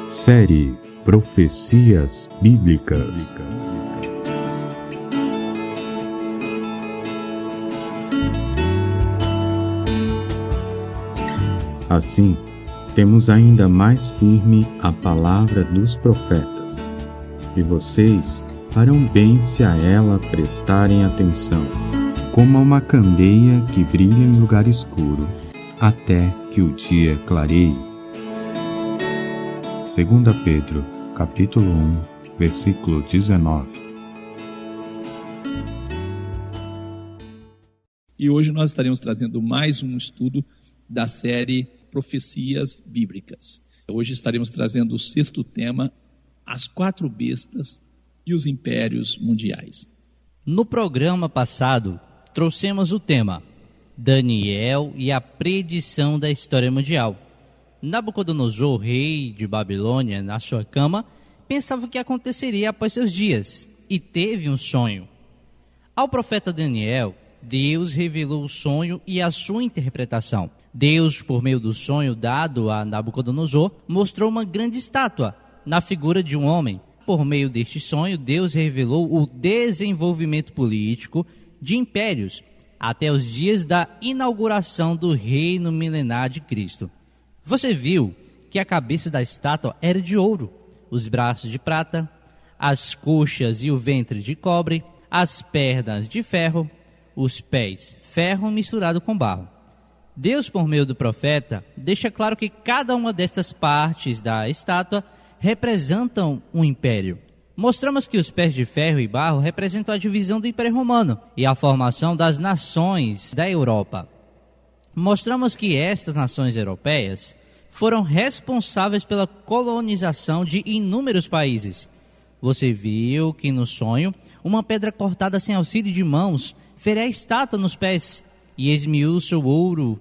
Série Profecias Bíblicas. Assim, temos ainda mais firme a palavra dos profetas, e vocês farão bem se a ela prestarem atenção, como a uma candeia que brilha em lugar escuro, até que o dia clareie. 2 Pedro, capítulo 1, versículo 19. E hoje nós estaremos trazendo mais um estudo da série Profecias Bíblicas. Hoje estaremos trazendo o 6º tema, as 4 bestas e os impérios mundiais. No programa passado, trouxemos o tema Daniel e a predição da história mundial. Nabucodonosor, rei de Babilônia, na sua cama, pensava o que aconteceria após seus dias e teve um sonho. Ao profeta Daniel, Deus revelou o sonho e a sua interpretação. Deus, por meio do sonho dado a Nabucodonosor, mostrou uma grande estátua na figura de um homem. Por meio deste sonho, Deus revelou o desenvolvimento político de impérios até os dias da inauguração do reino milenar de Cristo. Você viu que a cabeça da estátua era de ouro, os braços de prata, as coxas e o ventre de cobre, as pernas de ferro, os pés ferro misturado com barro. Deus, por meio do profeta, deixa claro que cada uma destas partes da estátua representam um império. Mostramos que os pés de ferro e barro representam a divisão do Império Romano e a formação das nações da Europa. Mostramos que estas nações europeias foram responsáveis pela colonização de inúmeros países. Você viu que no sonho, uma pedra cortada sem auxílio de mãos feria a estátua nos pés e esmiuça o ouro,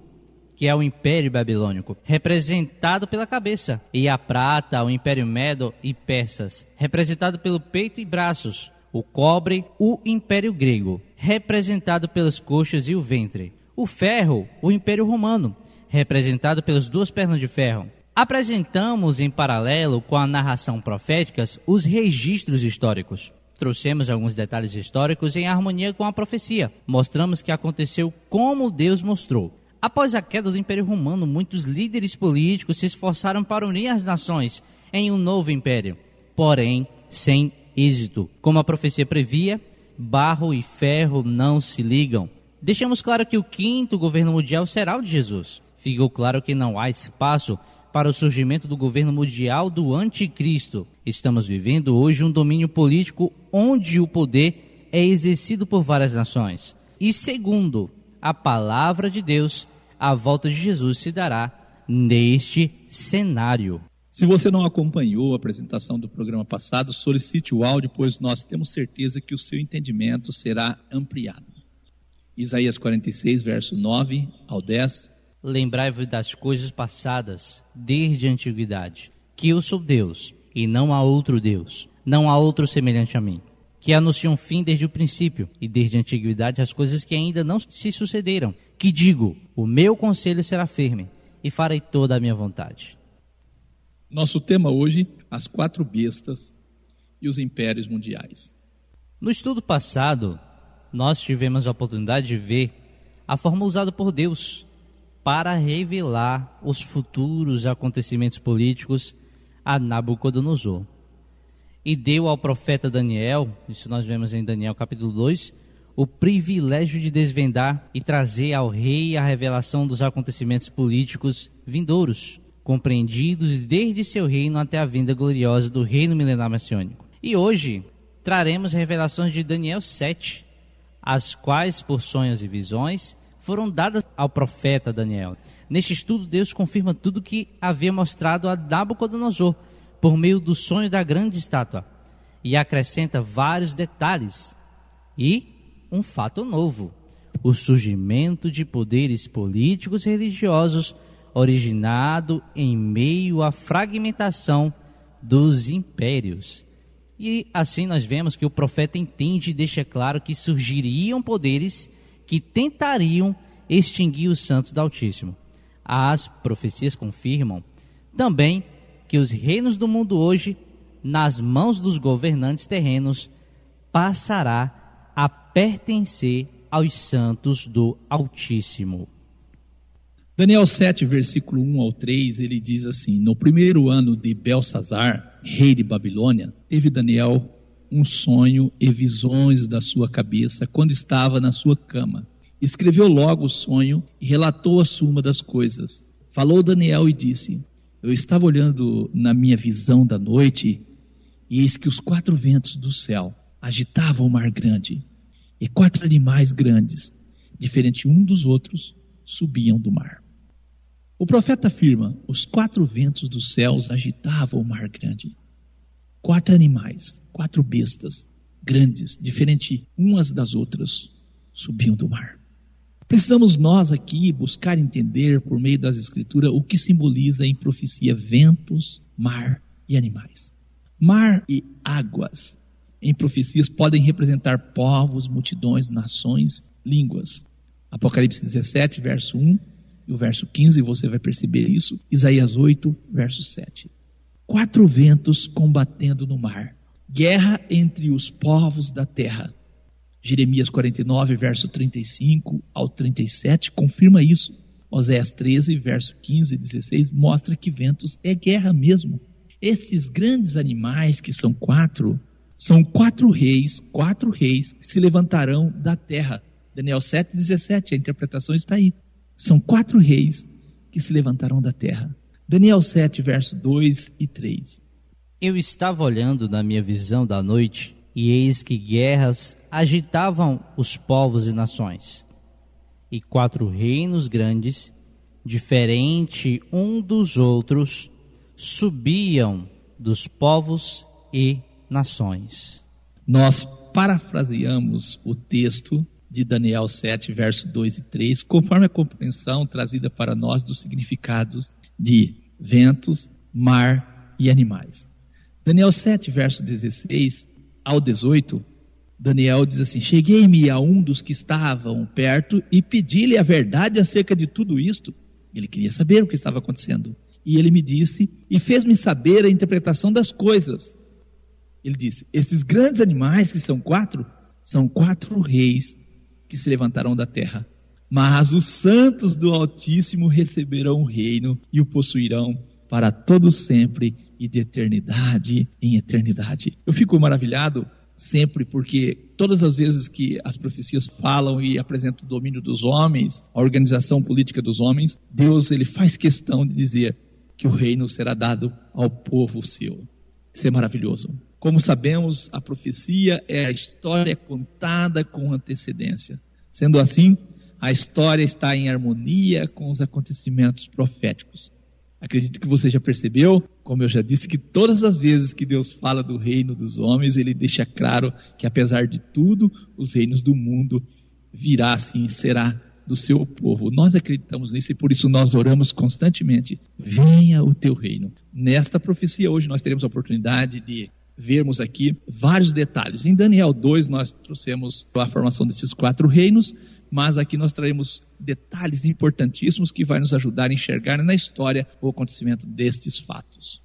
que é o Império Babilônico, representado pela cabeça, e a prata, o Império Medo e Persas, representado pelo peito e braços, o cobre, o Império Grego, representado pelas coxas e o ventre, o ferro, o Império Romano, representado pelas 2 pernas de ferro. Apresentamos em paralelo com a narração profética os registros históricos. Trouxemos alguns detalhes históricos em harmonia com a profecia. Mostramos que aconteceu como Deus mostrou. Após a queda do Império Romano, muitos líderes políticos se esforçaram para unir as nações em um novo império, porém sem êxito. Como a profecia previa, barro e ferro não se ligam. Deixamos claro que o 5º governo mundial será o de Jesus. Ficou claro que não há espaço para o surgimento do governo mundial do anticristo. Estamos vivendo hoje um domínio político onde o poder é exercido por várias nações. E segundo a palavra de Deus, a volta de Jesus se dará neste cenário. Se você não acompanhou a apresentação do programa passado, solicite o áudio, pois nós temos certeza que o seu entendimento será ampliado. Isaías 46, verso 9 ao 10. Lembrai-vos das coisas passadas, desde a antiguidade, que eu sou Deus, e não há outro Deus, não há outro semelhante a mim, que anuncia um fim desde o princípio, e desde a antiguidade as coisas que ainda não se sucederam, que digo, o meu conselho será firme, e farei toda a minha vontade. Nosso tema hoje, as 4 bestas e os impérios mundiais. No estudo passado, nós tivemos a oportunidade de ver a forma usada por Deus para revelar os futuros acontecimentos políticos a Nabucodonosor. E deu ao profeta Daniel, isso nós vemos em Daniel capítulo 2, o privilégio de desvendar e trazer ao rei a revelação dos acontecimentos políticos vindouros, compreendidos desde seu reino até a vinda gloriosa do reino milenar messiânico. E hoje traremos revelações de Daniel 7, as quais, por sonhos e visões, foram dadas ao profeta Daniel. Neste estudo, Deus confirma tudo o que havia mostrado a Nabucodonosor por meio do sonho da grande estátua e acrescenta vários detalhes e um fato novo: o surgimento de poderes políticos e religiosos originado em meio à fragmentação dos impérios. E assim nós vemos que o profeta entende e deixa claro que surgiriam poderes que tentariam extinguir os santos do Altíssimo. As profecias confirmam também que os reinos do mundo hoje, nas mãos dos governantes terrenos, passará a pertencer aos santos do Altíssimo. Daniel 7, versículo 1 ao 3, ele diz assim: no primeiro ano de Belsazar, rei de Babilônia, teve Daniel um sonho e visões da sua cabeça quando estava na sua cama. Escreveu logo o sonho e relatou a suma das coisas. Falou Daniel e disse: eu estava olhando na minha visão da noite, e eis que os 4 ventos do céu agitavam o mar grande, e 4 animais grandes, diferente um dos outros, subiam do mar. O profeta afirma: os 4 ventos dos céus agitavam o mar grande. 4 animais, 4 bestas grandes, diferente umas das outras, subiam do mar. Precisamos nós aqui buscar entender por meio das escrituras o que simboliza em profecia ventos, mar e animais. Mar e águas em profecias podem representar povos, multidões, nações, línguas. Apocalipse 17, verso 1 e o verso 15, você vai perceber isso. Isaías 8, verso 7. 4 ventos combatendo no mar. Guerra entre os povos da terra. Jeremias 49, verso 35 ao 37, confirma isso. Oséias 13, verso 15 e 16, mostra que ventos é guerra mesmo. Esses grandes animais, que são 4, são 4 reis que se levantarão da terra. Daniel 7, 17, a interpretação está aí. São 4 reis que se levantarão da terra. Daniel 7, verso 2 e 3. Eu estava olhando na minha visão da noite, e eis que guerras agitavam os povos e nações. E 4 reinos grandes, diferente um dos outros, subiam dos povos e nações. Nós parafraseamos o texto de Daniel 7, verso 2 e 3, conforme a compreensão trazida para nós dos significados de ventos, mar e animais. Daniel 7, verso 16 ao 18, Daniel diz assim: cheguei-me a um dos que estavam perto e pedi-lhe a verdade acerca de tudo isto. Ele queria saber o que estava acontecendo. E ele me disse e fez-me saber a interpretação das coisas. Ele disse: esses grandes animais que são 4 reis que se levantarão da terra. Mas os santos do Altíssimo receberão o reino e o possuirão para todo sempre e de eternidade em eternidade. Eu fico maravilhado sempre porque todas as vezes que as profecias falam e apresentam o domínio dos homens, a organização política dos homens, Deus ele faz questão de dizer que o reino será dado ao povo seu. Isso é maravilhoso. Como sabemos, a profecia é a história contada com antecedência. Sendo assim, a história está em harmonia com os acontecimentos proféticos. Acredito que você já percebeu, como eu já disse, que todas as vezes que Deus fala do reino dos homens, ele deixa claro que apesar de tudo, os reinos do mundo virá sim, será do seu povo. Nós acreditamos nisso e por isso nós oramos constantemente: venha o teu reino. Nesta profecia hoje nós teremos a oportunidade de vermos aqui vários detalhes. Em Daniel 2 nós trouxemos a formação desses 4 reinos, mas aqui nós traremos detalhes importantíssimos que vai nos ajudar a enxergar na história o acontecimento destes fatos.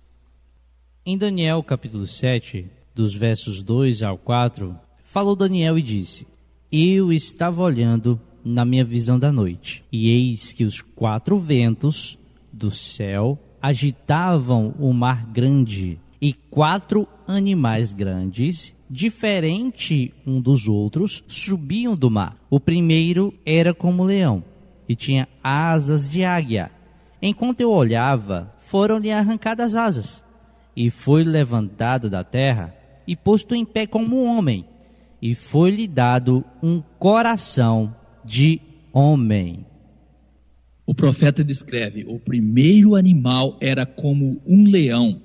Em Daniel capítulo 7, dos versos 2 ao 4, falou Daniel e disse: eu estava olhando na minha visão da noite, e eis que os 4 ventos do céu agitavam o mar grande, e 4 animais grandes, diferente um dos outros, subiam do mar. O primeiro era como leão, e tinha asas de águia. Enquanto eu olhava, foram-lhe arrancadas asas, e foi levantado da terra, e posto em pé como um homem, e foi-lhe dado um coração de homem. O profeta descreve: o primeiro animal era como um leão,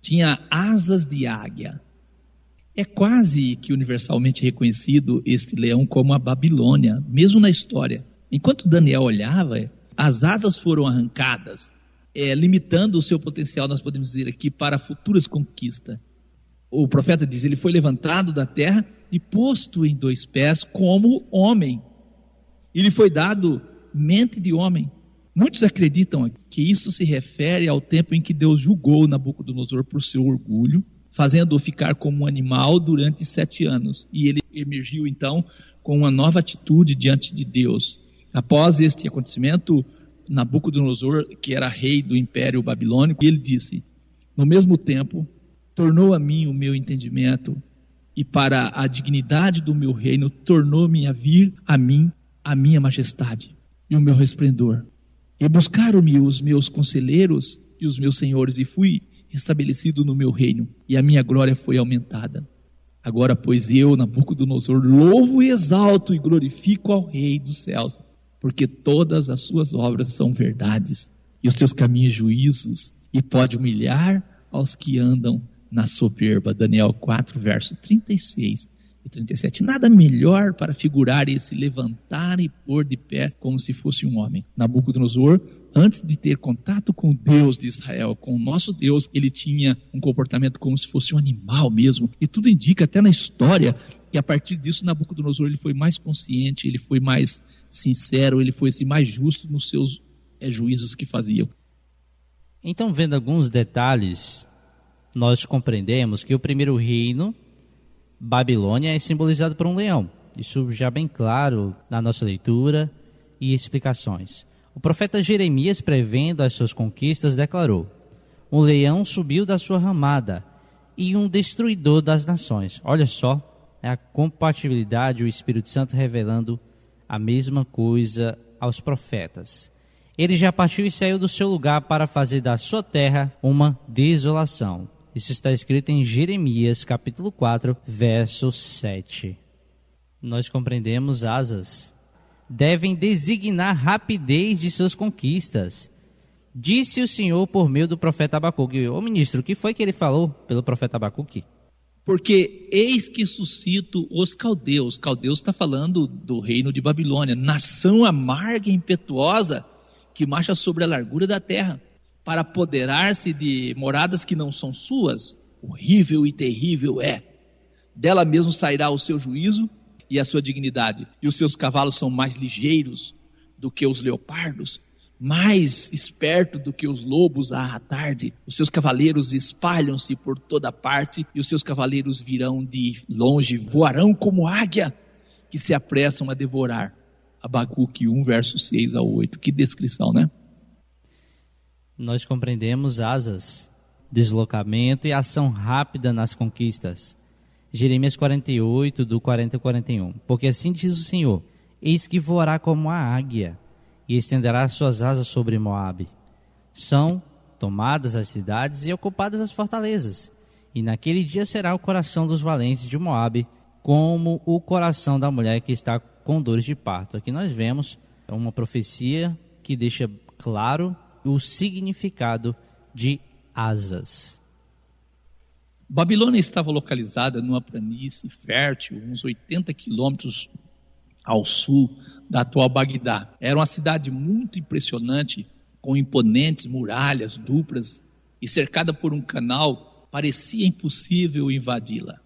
tinha asas de águia. É quase que universalmente reconhecido este leão como a Babilônia, mesmo na história. Enquanto Daniel olhava, as asas foram arrancadas limitando o seu potencial, nós podemos dizer aqui, para futuras conquistas. O profeta diz, ele foi levantado da terra e posto em 2 pés como homem. Ele foi dado mente de homem. Muitos acreditam que isso se refere ao tempo em que Deus julgou Nabucodonosor por seu orgulho, fazendo-o ficar como um animal durante 7 anos. E ele emergiu então com uma nova atitude diante de Deus. Após este acontecimento, Nabucodonosor, que era rei do Império Babilônico, ele disse, no mesmo tempo, tornou a mim o meu entendimento e para a dignidade do meu reino, tornou-me a vir a mim a minha majestade e o meu resplendor. E buscaram-me os meus conselheiros e os meus senhores, e fui estabelecido no meu reino, e a minha glória foi aumentada. Agora, pois, eu, Nabucodonosor, louvo e exalto e glorifico ao Rei dos céus, porque todas as suas obras são verdades, e os seus caminhos juízos, e pode humilhar aos que andam na soberba. Daniel 4, verso 36 e 37. Nada melhor para figurar esse levantar e pôr de pé como se fosse um homem. Nabucodonosor, antes de ter contato com o Deus de Israel, com o nosso Deus, ele tinha um comportamento como se fosse um animal mesmo. E tudo indica, até na história, que a partir disso Nabucodonosor ele foi mais consciente, ele foi mais sincero, ele foi mais justo nos seus juízos que fazia. Então, vendo alguns detalhes, nós compreendemos que o primeiro reino, Babilônia, é simbolizado por um leão. Isso já bem claro na nossa leitura e explicações. O profeta Jeremias, prevendo as suas conquistas, declarou: um leão subiu da sua ramada e um destruidor das nações. Olha só, é a compatibilidade, o Espírito Santo revelando a mesma coisa aos profetas. Ele já partiu e saiu do seu lugar para fazer da sua terra uma desolação. Isso está escrito em Jeremias, capítulo 4, verso 7. Nós compreendemos asas. Devem designar rapidez de suas conquistas. Disse o Senhor por meio do profeta Abacuque. Ô ministro, o que foi que ele falou pelo profeta Abacuque? Porque eis que suscito os caldeus. Caldeus está falando do reino de Babilônia. Nação amarga e impetuosa que marcha sobre a largura da terra, para apoderar-se de moradas que não são suas. Horrível e terrível é. Dela mesmo sairá o seu juízo e a sua dignidade. E os seus cavalos são mais ligeiros do que os leopardos, mais espertos do que os lobos à tarde. Os seus cavaleiros espalham-se por toda parte, e os seus cavaleiros virão de longe, voarão como águia, que se apressam a devorar. Abacuque 1, verso 6 a 8. Que descrição, né? Nós compreendemos asas, deslocamento e ação rápida nas conquistas. Jeremias 48, do 40 ao 41. Porque assim diz o Senhor: eis que voará como a águia, e estenderá suas asas sobre Moabe. São tomadas as cidades e ocupadas as fortalezas. E naquele dia será o coração dos valentes de Moabe como o coração da mulher que está com dores de parto. Aqui nós vemos uma profecia que deixa claro o significado de asas. Babilônia estava localizada numa planície fértil, uns 80 quilômetros ao sul da atual Bagdá. Era uma cidade muito impressionante, com imponentes muralhas duplas e cercada por um canal, parecia impossível invadi-la.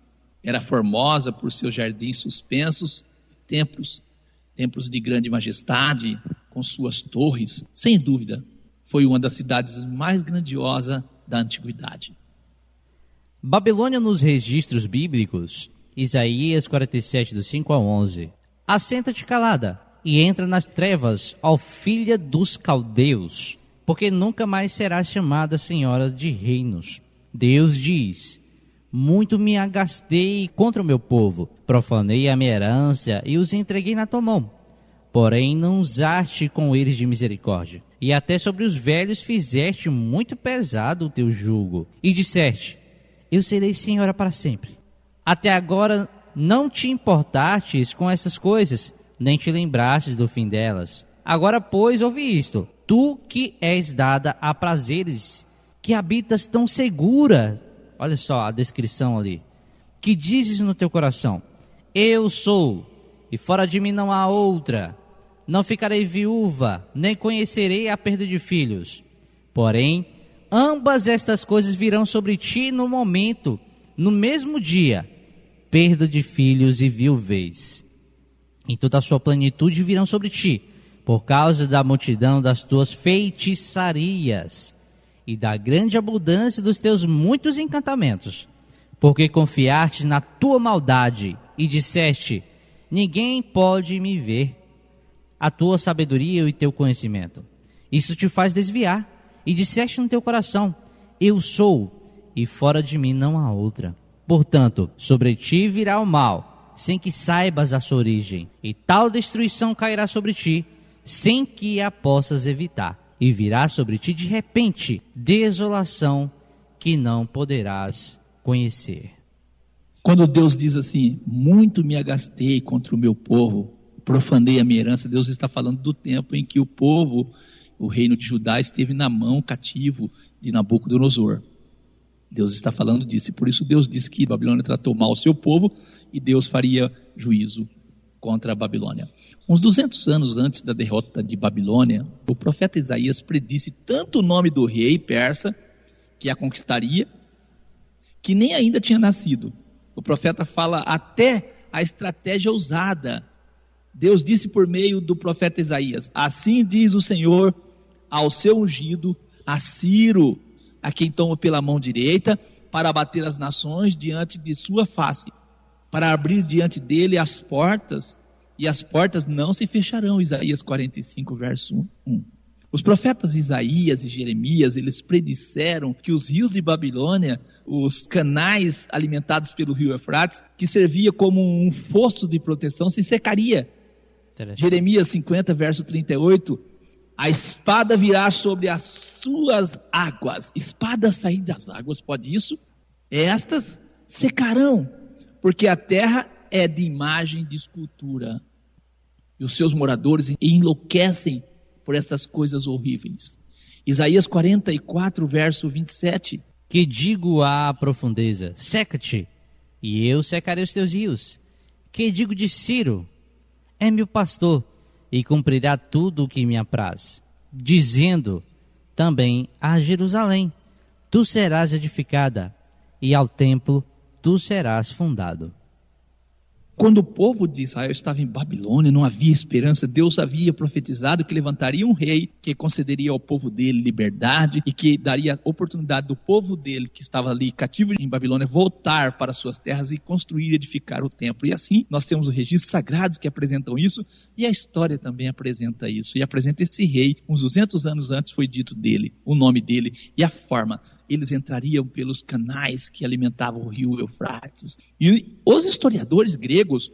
Era formosa por seus jardins suspensos, templos de grande majestade, com suas torres. Sem dúvida, foi uma das cidades mais grandiosas da antiguidade. Babilônia nos registros bíblicos, Isaías 47, do 5 a 11. Assenta-te calada e entra nas trevas, ó filha dos caldeus, porque nunca mais serás chamada senhora de reinos. Deus diz: muito me agastei contra o meu povo, profanei a minha herança e os entreguei na tua mão. Porém não usaste com eles de misericórdia, e até sobre os velhos fizeste muito pesado o teu jugo, e disseste: eu serei senhora para sempre. Até agora não te importastes com essas coisas, nem te lembrastes do fim delas. Agora, pois, ouve isto: tu que és dada a prazeres, que habitas tão segura, olha só a descrição ali, que dizes no teu coração: eu sou, e fora de mim não há outra. Não ficarei viúva, nem conhecerei a perda de filhos. Porém, ambas estas coisas virão sobre ti no mesmo dia, perda de filhos e viuvez. Em toda a sua plenitude virão sobre ti, por causa da multidão das tuas feitiçarias e da grande abundância dos teus muitos encantamentos, porque confiaste na tua maldade e disseste: ninguém pode me ver. A tua sabedoria e teu conhecimento, isso te faz desviar, e disseste no teu coração: eu sou, e fora de mim não há outra. Portanto, sobre ti virá o mal, sem que saibas a sua origem, e tal destruição cairá sobre ti, sem que a possas evitar, e virá sobre ti de repente desolação que não poderás conhecer. Quando Deus diz assim: muito me agastei contra o meu povo, profanei a minha herança, Deus está falando do tempo em que o povo, o reino de Judá, esteve na mão cativo de Nabucodonosor. Deus está falando disso, e por isso Deus disse que a Babilônia tratou mal o seu povo, e Deus faria juízo contra a Babilônia. Uns 200 anos antes da derrota de Babilônia, o profeta Isaías predisse tanto o nome do rei persa, que a conquistaria, que nem ainda tinha nascido. O profeta fala até a estratégia ousada. Deus disse por meio do profeta Isaías: assim diz o Senhor ao seu ungido, a Ciro, a quem toma pela mão direita, para abater as nações diante de sua face, para abrir diante dele as portas, e as portas não se fecharão. Isaías 45, verso 1. Os profetas Isaías e Jeremias, eles predisseram que os rios de Babilônia, os canais alimentados pelo rio Eufrates, que servia como um fosso de proteção, se secaria. Jeremias 50, verso 38, a espada virá sobre as suas águas. Espada sair das águas, pode isso? Estas secarão, porque a terra é de imagem de escultura, e os seus moradores enlouquecem por estas coisas horríveis. Isaías 44, verso 27. Que digo à profundeza: seca-te, e eu secarei os teus rios. Que digo de Ciro: é meu pastor, e cumprirá tudo o que me apraz. Dizendo também a Jerusalém: tu serás edificada, e ao templo tu serás fundado. Quando o povo de Israel estava em Babilônia, não havia esperança. Deus havia profetizado que levantaria um rei que concederia ao povo dele liberdade e que daria a oportunidade do povo dele, que estava ali cativo em Babilônia, voltar para suas terras e construir e edificar o templo. E assim, nós temos os registros sagrados que apresentam isso, e a história também apresenta isso. E apresenta esse rei, uns 200 anos antes foi dito dele, o nome dele e a forma. Eles entrariam pelos canais que alimentavam o rio Eufrates. E os historiadores gregos,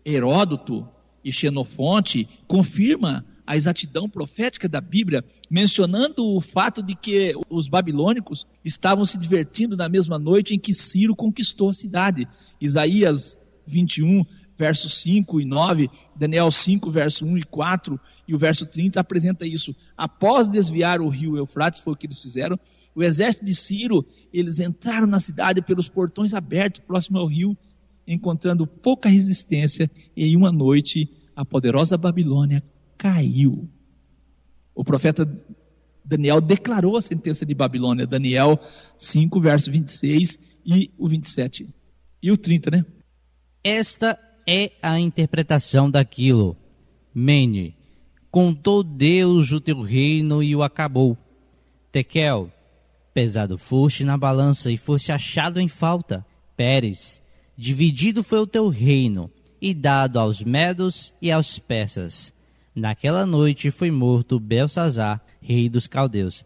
Heródoto e Xenofonte, confirmam a exatidão profética da Bíblia, mencionando o fato de que os babilônicos estavam se divertindo na mesma noite em que Ciro conquistou a cidade. Isaías 21, versos 5 e 9, Daniel 5, verso 1 e 4, e o verso 30 apresenta isso. Após desviar o rio Eufrates, foi o que eles fizeram, o exército de Ciro, eles entraram na cidade pelos portões abertos, próximo ao rio, encontrando pouca resistência, e em uma noite, a poderosa Babilônia caiu. O profeta Daniel declarou a sentença de Babilônia, Daniel 5, verso 26 e o 27. E o 30, né? Esta é a interpretação daquilo. Mene, contou Deus o teu reino e o acabou. Tekel, pesado foste na balança e foste achado em falta. Pérez, dividido foi o teu reino e dado aos medos e aos persas. Naquela noite foi morto Belsazar, rei dos caldeus.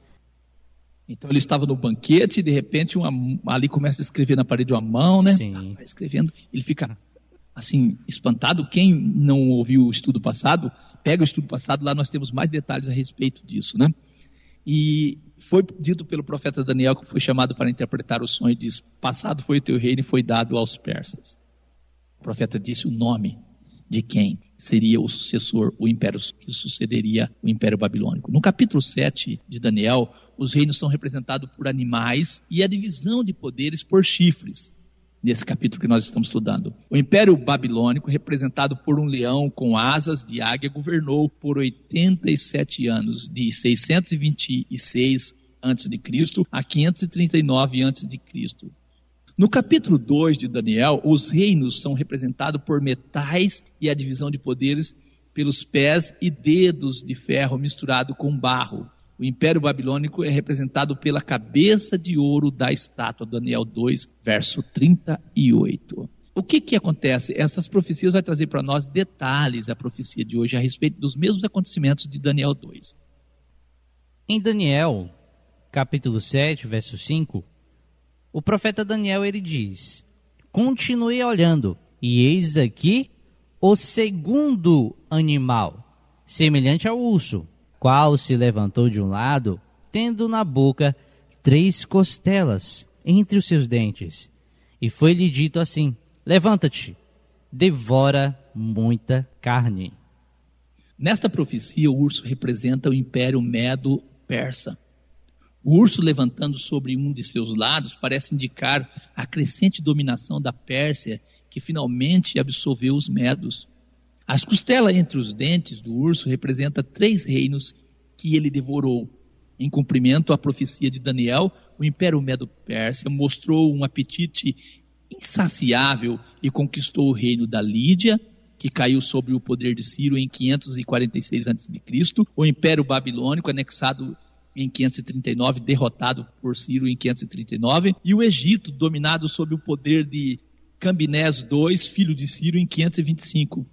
Então ele estava no banquete e de repente ali começa a escrever na parede uma mão, né? Sim. Vai escrevendo, ele fica assim, espantado. Quem não ouviu o estudo passado, pega o estudo passado, lá nós temos mais detalhes a respeito disso, né? E foi dito pelo profeta Daniel, que foi chamado para interpretar o sonho, e diz: passado foi o teu reino e foi dado aos persas. O profeta disse o nome de quem seria o sucessor, o império que sucederia o Império Babilônico. No capítulo 7 de Daniel, os reinos são representados por animais e a divisão de poderes por chifres. Nesse capítulo que nós estamos estudando, o Império Babilônico, representado por um leão com asas de águia, governou por 87 anos, de 626 a.C. a 539 a.C. No capítulo 2 de Daniel, os reinos são representados por metais e a divisão de poderes pelos pés e dedos de ferro misturado com barro. O Império Babilônico é representado pela cabeça de ouro da estátua, Daniel 2, verso 38. O que acontece? Essas profecias vão trazer para nós detalhes da profecia de hoje a respeito dos mesmos acontecimentos de Daniel 2. Em Daniel, capítulo 7, verso 5, o profeta Daniel ele diz: continuei olhando, e eis aqui o segundo animal, semelhante ao urso, qual se levantou de um lado, tendo na boca 3 costelas entre os seus dentes. E foi-lhe dito assim: levanta-te, devora muita carne. Nesta profecia, o urso representa o Império Medo-Persa. O urso levantando sobre um de seus lados parece indicar a crescente dominação da Pérsia, que finalmente absolveu os medos. As costelas entre os dentes do urso representam 3 reinos que ele devorou. Em cumprimento à profecia de Daniel, o Império Medo-Pérsia mostrou um apetite insaciável e conquistou o reino da Lídia, que caiu sob o poder de Ciro em 546 a.C., o Império Babilônico, anexado em 539, derrotado por Ciro em 539, e o Egito, dominado sob o poder de Cambineso II, filho de Ciro, em 525.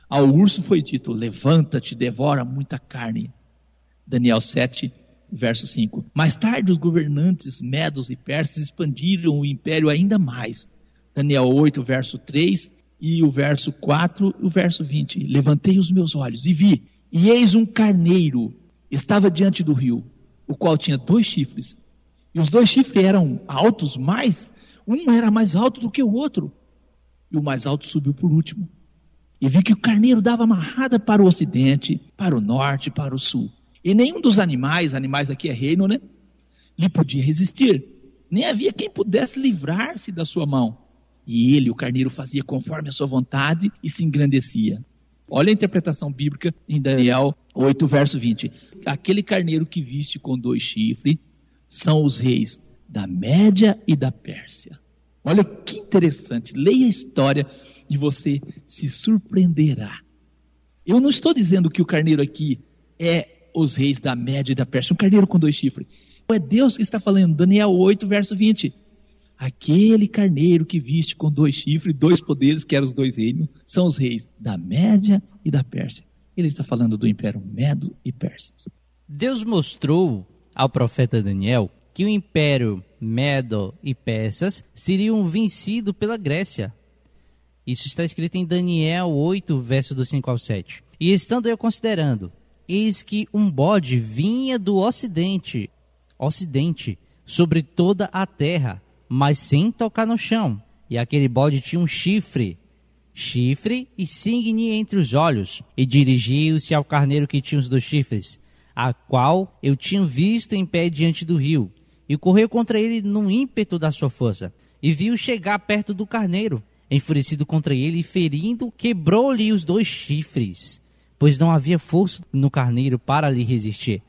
Ao urso foi dito: levanta-te, devora muita carne. Daniel 7, verso 5. Mais tarde, os governantes medos e persas expandiram o império ainda mais. Daniel 8, verso 3, e o verso 4 e o verso 20. Levantei os meus olhos e vi, e eis um carneiro, estava diante do rio, o qual tinha 2 chifres. E os 2 chifres eram altos, mas um era mais alto do que o outro. E o mais alto subiu por último. E vi que o carneiro dava amarrada para o ocidente, para o norte, para o sul. E nenhum dos animais aqui é reino, né? Lhe podia resistir. Nem havia quem pudesse livrar-se da sua mão. E ele, o carneiro, fazia conforme a sua vontade e se engrandecia. Olha a interpretação bíblica em Daniel 8, verso 20. Aquele carneiro que viste com 2 chifres são os reis da Média e da Pérsia. Olha que interessante. Leia a história e você se surpreenderá. Eu não estou dizendo que o carneiro aqui é os reis da Média e da Pérsia, um carneiro com 2 chifres. É Deus que está falando, Daniel 8, verso 20. Aquele carneiro que viste com 2 chifres, 2 poderes, que eram os 2 reinos, são os reis da Média e da Pérsia. Ele está falando do Império Medo e Persa. Deus mostrou ao profeta Daniel que o Império Medo e Persas seriam vencidos pela Grécia. Isso está escrito em Daniel 8, verso do 5 ao 7. E estando eu considerando, eis que um bode vinha do ocidente, sobre toda a terra, mas sem tocar no chão. E aquele bode tinha um chifre e signe entre os olhos. E dirigiu-se ao carneiro que tinha os 2 chifres, a qual eu tinha visto em pé diante do rio. E correu contra ele num ímpeto da sua força. E viu chegar perto do carneiro, enfurecido contra ele, e ferindo, quebrou-lhe os 2 chifres, pois não havia força no carneiro para lhe resistir.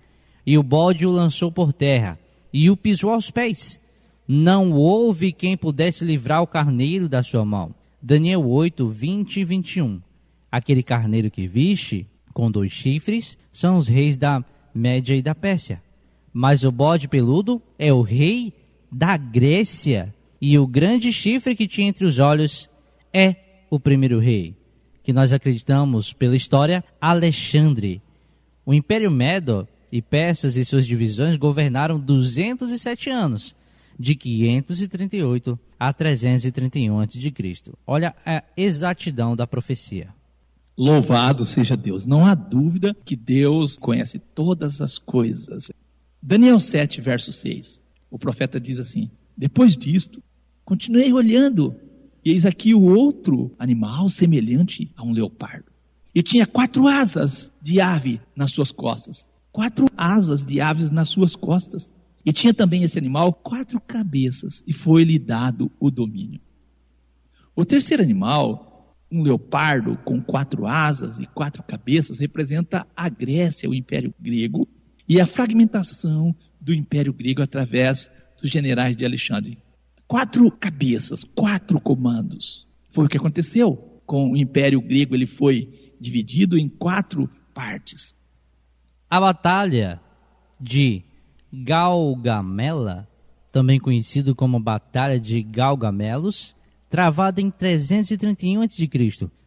E o bode o lançou por terra, e o pisou aos pés. Não houve quem pudesse livrar o carneiro da sua mão. Daniel 8, 20 e 21. Aquele carneiro que viste, com 2 chifres, são os reis da Média e da Pérsia. Mas o bode peludo é o rei da Grécia. E o grande chifre que tinha entre os olhos é o primeiro rei, que nós acreditamos pela história, Alexandre. O Império Medo e Persas e suas divisões governaram 207 anos, de 538 a 331 a.C. Olha a exatidão da profecia. Louvado seja Deus. Não há dúvida que Deus conhece todas as coisas. Daniel 7, verso 6. O profeta diz assim: depois disto, continuei olhando, e eis aqui o outro animal semelhante a um leopardo. E tinha 4 asas de ave nas suas costas. 4 asas de aves nas suas costas. E tinha também esse animal 4 cabeças, e foi-lhe dado o domínio. O terceiro animal, um leopardo com 4 asas e 4 cabeças, representa a Grécia, o Império Grego, e a fragmentação do Império Grego através dos generais de Alexandre. 4 cabeças, 4 comandos. Foi o que aconteceu com o Império Grego. Ele foi dividido em 4 partes. A Batalha de Gaugamela, também conhecido como Batalha de Gaugamelos, travada em 331 a.C.,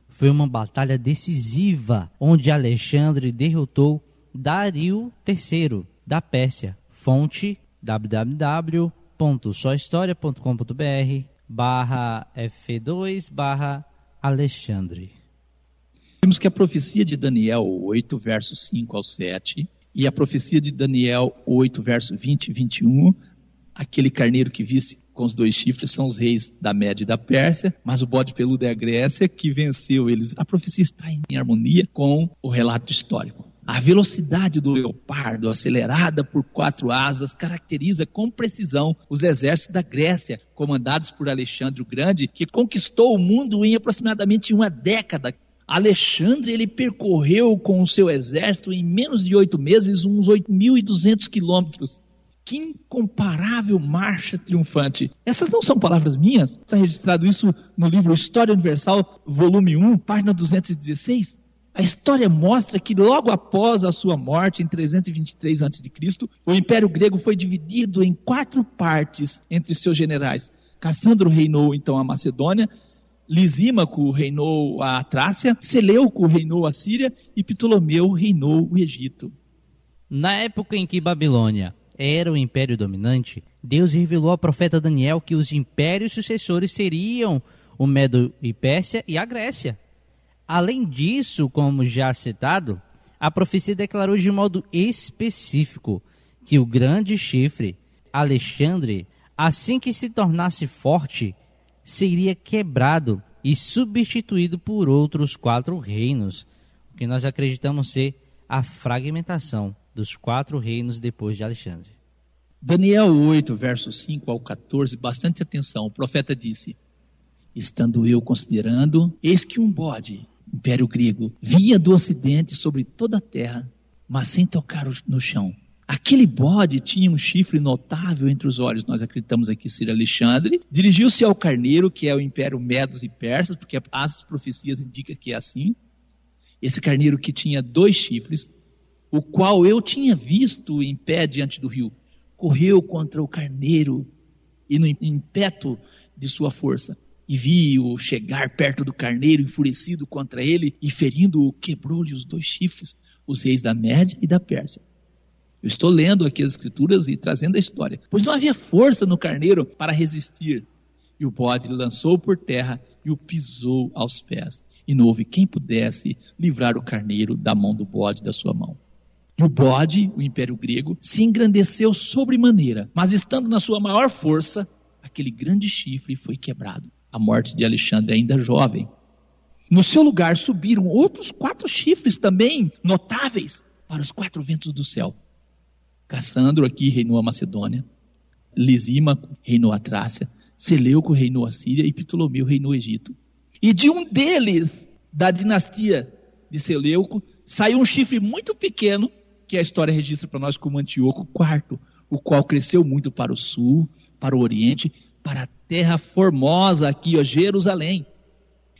foi uma batalha decisiva, onde Alexandre derrotou Dario III da Pérsia. Fonte www.sohistoria.com.br/F2/Alexandre. Temos que a profecia de Daniel 8, versos 5 ao 7, e a profecia de Daniel 8, versos 20 e 21, aquele carneiro que visse com os 2 chifres são os reis da Média e da Pérsia, mas o bode peludo é a Grécia que venceu eles. A profecia está em harmonia com o relato histórico. A velocidade do leopardo, acelerada por 4 asas, caracteriza com precisão os exércitos da Grécia, comandados por Alexandre o Grande, que conquistou o mundo em aproximadamente 1 década. Alexandre, ele percorreu com o seu exército em menos de 8 meses uns 8.200 quilômetros. Que incomparável marcha triunfante. Essas não são palavras minhas. Está registrado isso no livro História Universal, volume 1, página 216. A história mostra que logo após a sua morte, em 323 a.C., o Império Grego foi dividido em 4 partes entre seus generais. Cassandro reinou então a Macedônia, Lisímaco reinou a Trácia, Seleuco reinou a Síria e Ptolomeu reinou o Egito. Na época em que Babilônia era o império dominante, Deus revelou ao profeta Daniel que os impérios sucessores seriam o Medo e Pérsia e a Grécia. Além disso, como já citado, a profecia declarou de modo específico que o grande chifre, Alexandre, assim que se tornasse forte, seria quebrado e substituído por outros 4 reinos, o que nós acreditamos ser a fragmentação dos 4 reinos depois de Alexandre. Daniel 8, versos 5 ao 14, bastante atenção. O profeta disse: estando eu considerando, eis que um bode, Império Grego, vinha do ocidente sobre toda a terra, mas sem tocar no chão. Aquele bode tinha um chifre notável entre os olhos. Nós acreditamos aqui ser Alexandre. Dirigiu-se ao carneiro, que é o Império Medos e Persas, porque as profecias indicam que é assim. Esse carneiro que tinha 2 chifres, o qual eu tinha visto em pé diante do rio, correu contra o carneiro e no impeto de sua força. E vi-o chegar perto do carneiro, enfurecido contra ele, e ferindo-o, quebrou-lhe os 2 chifres, os reis da Média e da Pérsia. Eu estou lendo aqui as escrituras e trazendo a história. Pois não havia força no carneiro para resistir. E o bode lançou por terra e o pisou aos pés. E não houve quem pudesse livrar o carneiro da mão do bode da sua mão. E o bode, o Império Grego, se engrandeceu sobremaneira, mas estando na sua maior força, aquele grande chifre foi quebrado. A morte de Alexandre ainda jovem. No seu lugar subiram outros 4 chifres também notáveis para os 4 ventos do céu. Cassandro aqui reinou a Macedônia, Lisímaco reinou a Trácia, Seleuco reinou a Síria e Ptolomeu reinou o Egito. E de um deles, da dinastia de Seleuco, saiu um chifre muito pequeno, que a história registra para nós como Antíoco IV, o qual cresceu muito para o sul, para o oriente, para a terra formosa aqui, ó, Jerusalém.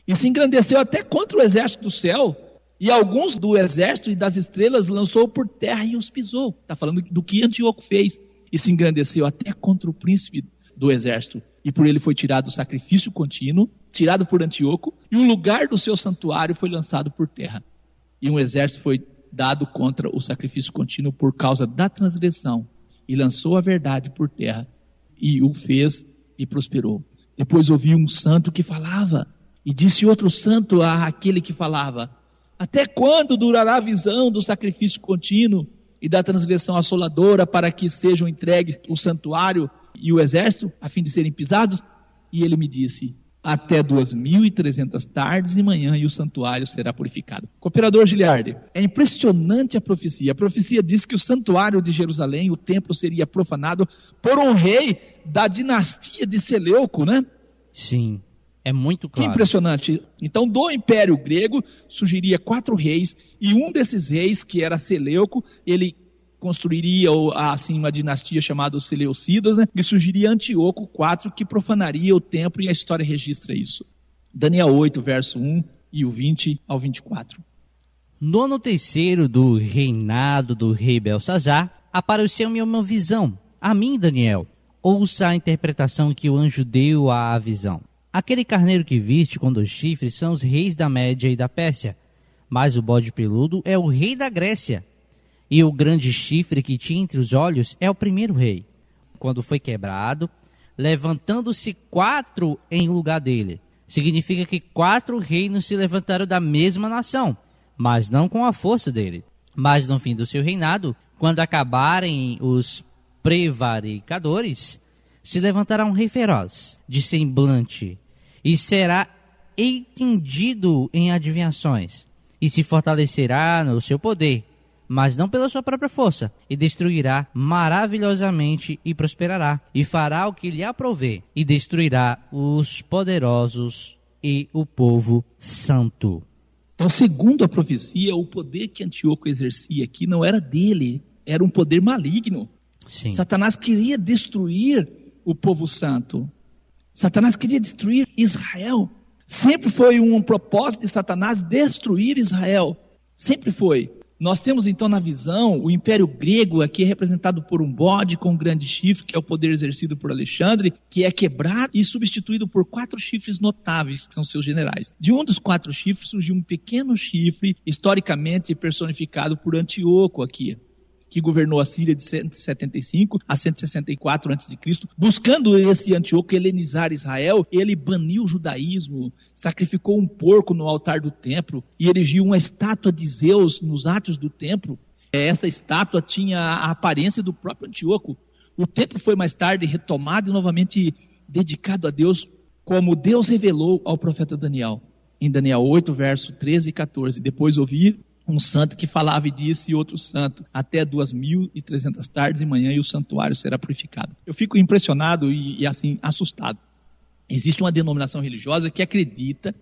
E se engrandeceu até contra o exército do céu, e alguns do exército e das estrelas lançou por terra e os pisou. Está falando do que Antíoco fez. E se engrandeceu até contra o príncipe do exército. E por ele foi tirado o sacrifício contínuo, tirado por Antíoco, e o lugar do seu santuário foi lançado por terra. E um exército foi dado contra o sacrifício contínuo por causa da transgressão. E lançou a verdade por terra. E o fez e prosperou. Depois ouvi um santo que falava. E disse outro santo àquele que falava: até quando durará a visão do sacrifício contínuo e da transgressão assoladora, para que sejam entregues o santuário e o exército, a fim de serem pisados? E ele me disse: até 2.300 tardes e manhã, e o santuário será purificado. Cooperador Giliardi, é impressionante a profecia. A profecia diz que o santuário de Jerusalém, o templo, seria profanado por um rei da dinastia de Seleuco, né? Sim. É muito claro. Que impressionante. Então, do Império Grego, surgiria 4 reis, e um desses reis, que era Seleuco, ele construiria assim uma dinastia chamada os Seleucidas, né? E surgiria Antíoco IV, que profanaria o templo, e a história registra isso. Daniel 8, verso 1 e o 20 ao 24. No ano terceiro do reinado do rei Belsazar, apareceu-me uma visão. A mim, Daniel, ouça a interpretação que o anjo deu à visão. Aquele carneiro que viste com 2 chifres são os reis da Média e da Pérsia, mas o bode peludo é o rei da Grécia. E o grande chifre que tinha entre os olhos é o primeiro rei. Quando foi quebrado, levantando-se 4 em lugar dele. Significa que 4 reinos se levantaram da mesma nação, mas não com a força dele. Mas no fim do seu reinado, quando acabarem os prevaricadores, se levantará um rei feroz, de semblante, e será entendido em adivinhações, e se fortalecerá no seu poder, mas não pela sua própria força, e destruirá maravilhosamente e prosperará, e fará o que lhe aprouver, e destruirá os poderosos e o povo santo. Então, segundo a profecia, o poder que Antíoco exercia aqui não era dele, era um poder maligno. Sim. Satanás queria destruir o povo santo. Satanás queria destruir Israel. Sempre foi um propósito de Satanás destruir Israel. Sempre foi. Nós temos então na visão o Império Grego, aqui representado por um bode com um grande chifre, que é o poder exercido por Alexandre, que é quebrado e substituído por 4 chifres notáveis, que são seus generais. De um dos 4 chifres surgiu um pequeno chifre, historicamente personificado por Antíoco aqui, que governou a Síria de 175 a 164 a.C. Buscando esse Antíoco helenizar Israel, ele baniu o judaísmo, sacrificou um porco no altar do templo e erigiu uma estátua de Zeus nos átrios do templo. Essa estátua tinha a aparência do próprio Antíoco. O templo foi mais tarde retomado e novamente dedicado a Deus, como Deus revelou ao profeta Daniel. Em Daniel 8, verso 13 e 14. Depois ouvi um santo que falava e disse, e outro santo, até 2.300 tardes e manhã, e o santuário será purificado. Eu fico impressionado e assim, assustado. Existe uma denominação religiosa que acredita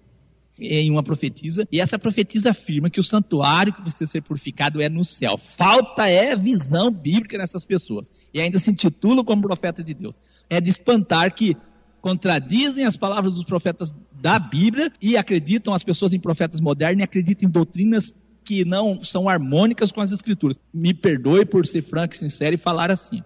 em uma profetisa, e essa profetisa afirma que o santuário que precisa ser purificado é no céu. Falta visão bíblica nessas pessoas. E ainda se intitulam como profeta de Deus. É de espantar que contradizem as palavras dos profetas da Bíblia e acreditam, as pessoas em profetas modernos, e acreditam em doutrinas que não são harmônicas com as Escrituras. Me perdoe por ser franco e sincero e falar assim.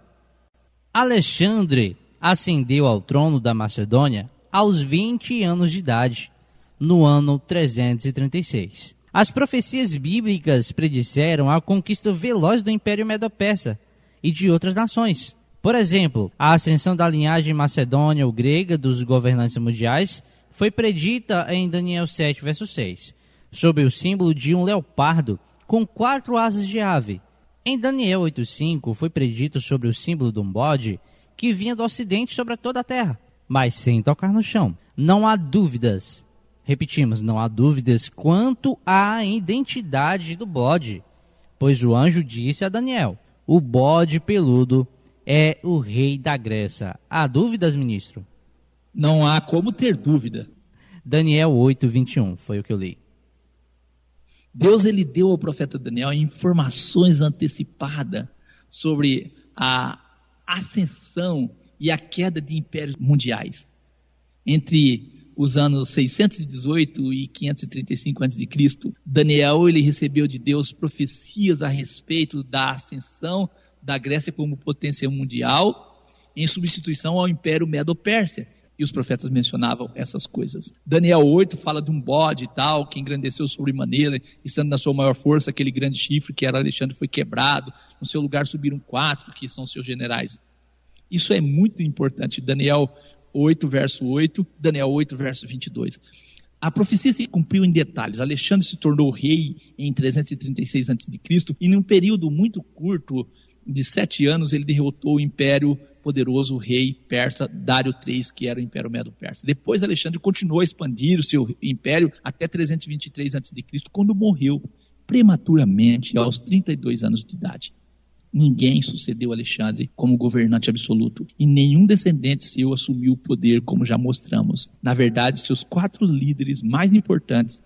Alexandre ascendeu ao trono da Macedônia aos 20 anos de idade, no ano 336. As profecias bíblicas predisseram a conquista veloz do Império Medo-Persa e de outras nações. Por exemplo, a ascensão da linhagem macedônia ou grega dos governantes mundiais foi predita em Daniel 7, verso 6. Sob o símbolo de um leopardo com 4 asas de ave. Em Daniel 8,5 foi predito sobre o símbolo de um bode que vinha do ocidente sobre toda a terra, mas sem tocar no chão. Não há dúvidas, repetimos, não há dúvidas quanto à identidade do bode, pois o anjo disse a Daniel, o bode peludo é o rei da Grécia. Há dúvidas, ministro? Não há como ter dúvida. Daniel 8:21, foi o que eu li. Deus ele deu ao profeta Daniel informações antecipadas sobre a ascensão e a queda de impérios mundiais. Entre os anos 618 e 535 a.C., Daniel ele recebeu de Deus profecias a respeito da ascensão da Grécia como potência mundial em substituição ao Império Medo-Pérsia. E os profetas mencionavam essas coisas. Daniel 8 fala de um bode e tal, que engrandeceu sobremaneira, estando na sua maior força, aquele grande chifre que era Alexandre foi quebrado. No seu lugar subiram 4, que são seus generais. Isso é muito importante. Daniel 8, verso 8, Daniel 8, verso 22. A profecia se cumpriu em detalhes. Alexandre se tornou rei em 336 a.C. e num período muito curto, de 7 anos, ele derrotou o império poderoso, o rei persa Dário III, que era o Império Medo-Persa. Depois Alexandre continuou a expandir o seu império até 323 a.C., quando morreu prematuramente aos 32 anos de idade. Ninguém sucedeu Alexandre como governante absoluto e nenhum descendente seu assumiu o poder, como já mostramos. Na verdade, seus 4 líderes mais importantes,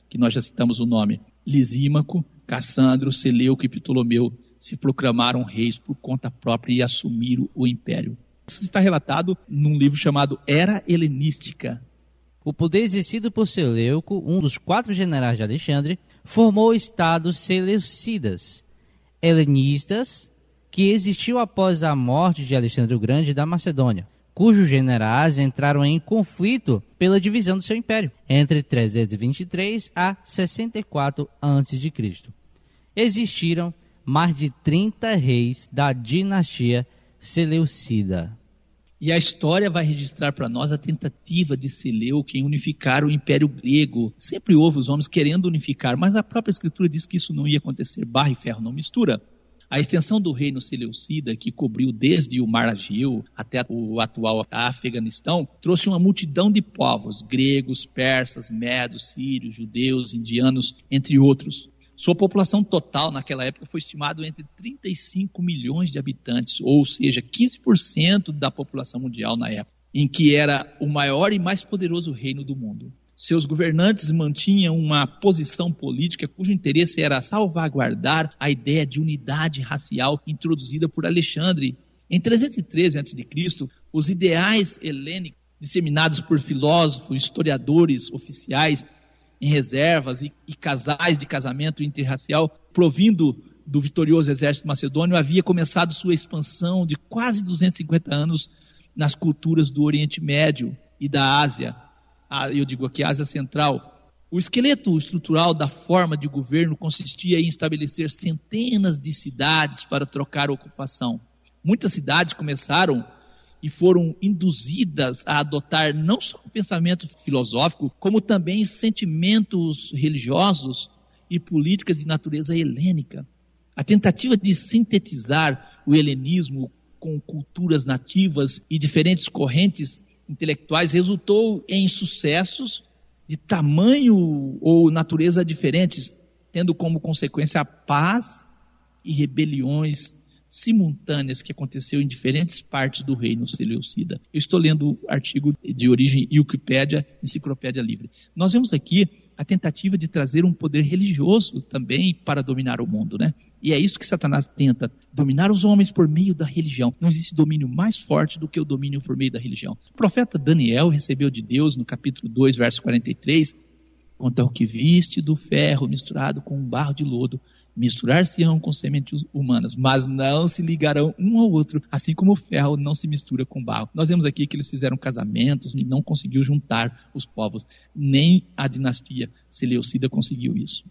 que nós já citamos o nome, Lisímaco, Cassandro, Seleuco e Ptolomeu, se proclamaram reis por conta própria e assumiram o império. Isso está relatado num livro chamado Era Helenística. O poder exercido por Seleuco, um dos 4 generais de Alexandre, formou estados seleucidas, helenistas, que existiu após a morte de Alexandre o Grande da Macedônia, cujos generais entraram em conflito pela divisão do seu império, entre 323 a 64 a.C. Existiram mais de 30 reis da dinastia seleucida. E a história vai registrar para nós a tentativa de Seleuco em unificar o Império Grego. Sempre houve os homens querendo unificar, mas a própria Escritura diz que isso não ia acontecer. Barro e ferro não mistura. A extensão do reino seleucida, que cobriu desde o Mar Egeu até o atual Afeganistão, trouxe uma multidão de povos, gregos, persas, medos, sírios, judeus, indianos, entre outros. Sua população total naquela época foi estimada entre 35 milhões de habitantes, ou seja, 15% da população mundial na época, em que era o maior e mais poderoso reino do mundo. Seus governantes mantinham uma posição política cujo interesse era salvaguardar a ideia de unidade racial introduzida por Alexandre. Em 313 a.C., os ideais helênicos disseminados por filósofos, historiadores, oficiais, em reservas e casais de casamento interracial, provindo do vitorioso exército macedônio, havia começado sua expansão de quase 250 anos nas culturas do Oriente Médio e da Ásia. Eu digo aqui Ásia Central. O esqueleto estrutural da forma de governo consistia em estabelecer centenas de cidades para trocar a ocupação. Muitas cidades começaram e foram induzidas a adotar não só o pensamento filosófico, como também sentimentos religiosos e políticas de natureza helênica. A tentativa de sintetizar o helenismo com culturas nativas e diferentes correntes intelectuais resultou em sucessos de tamanho ou natureza diferentes, tendo como consequência a paz e rebeliões simultâneas que aconteceu em diferentes partes do reino seleucida. Eu estou lendo o artigo de origem Wikipédia, Enciclopédia Livre. Nós vemos aqui a tentativa de trazer um poder religioso também para dominar o mundo, né? E é isso que Satanás tenta, dominar os homens por meio da religião. Não existe domínio mais forte do que o domínio por meio da religião. O profeta Daniel recebeu de Deus, no capítulo 2, verso 43, quanto ao que viste do ferro misturado com um barro de lodo, misturar-se-ão com sementes humanas, mas não se ligarão um ao outro, assim como o ferro não se mistura com barro. Nós vemos aqui que eles fizeram casamentos e não conseguiu juntar os povos. Nem a dinastia seleucida conseguiu isso.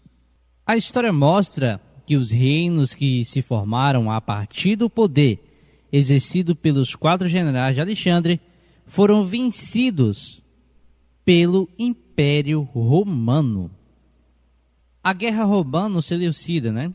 A história mostra que os reinos que se formaram a partir do poder exercido pelos 4 generais de Alexandre foram vencidos pelo Império Romano. A Guerra Romano-Seleucida,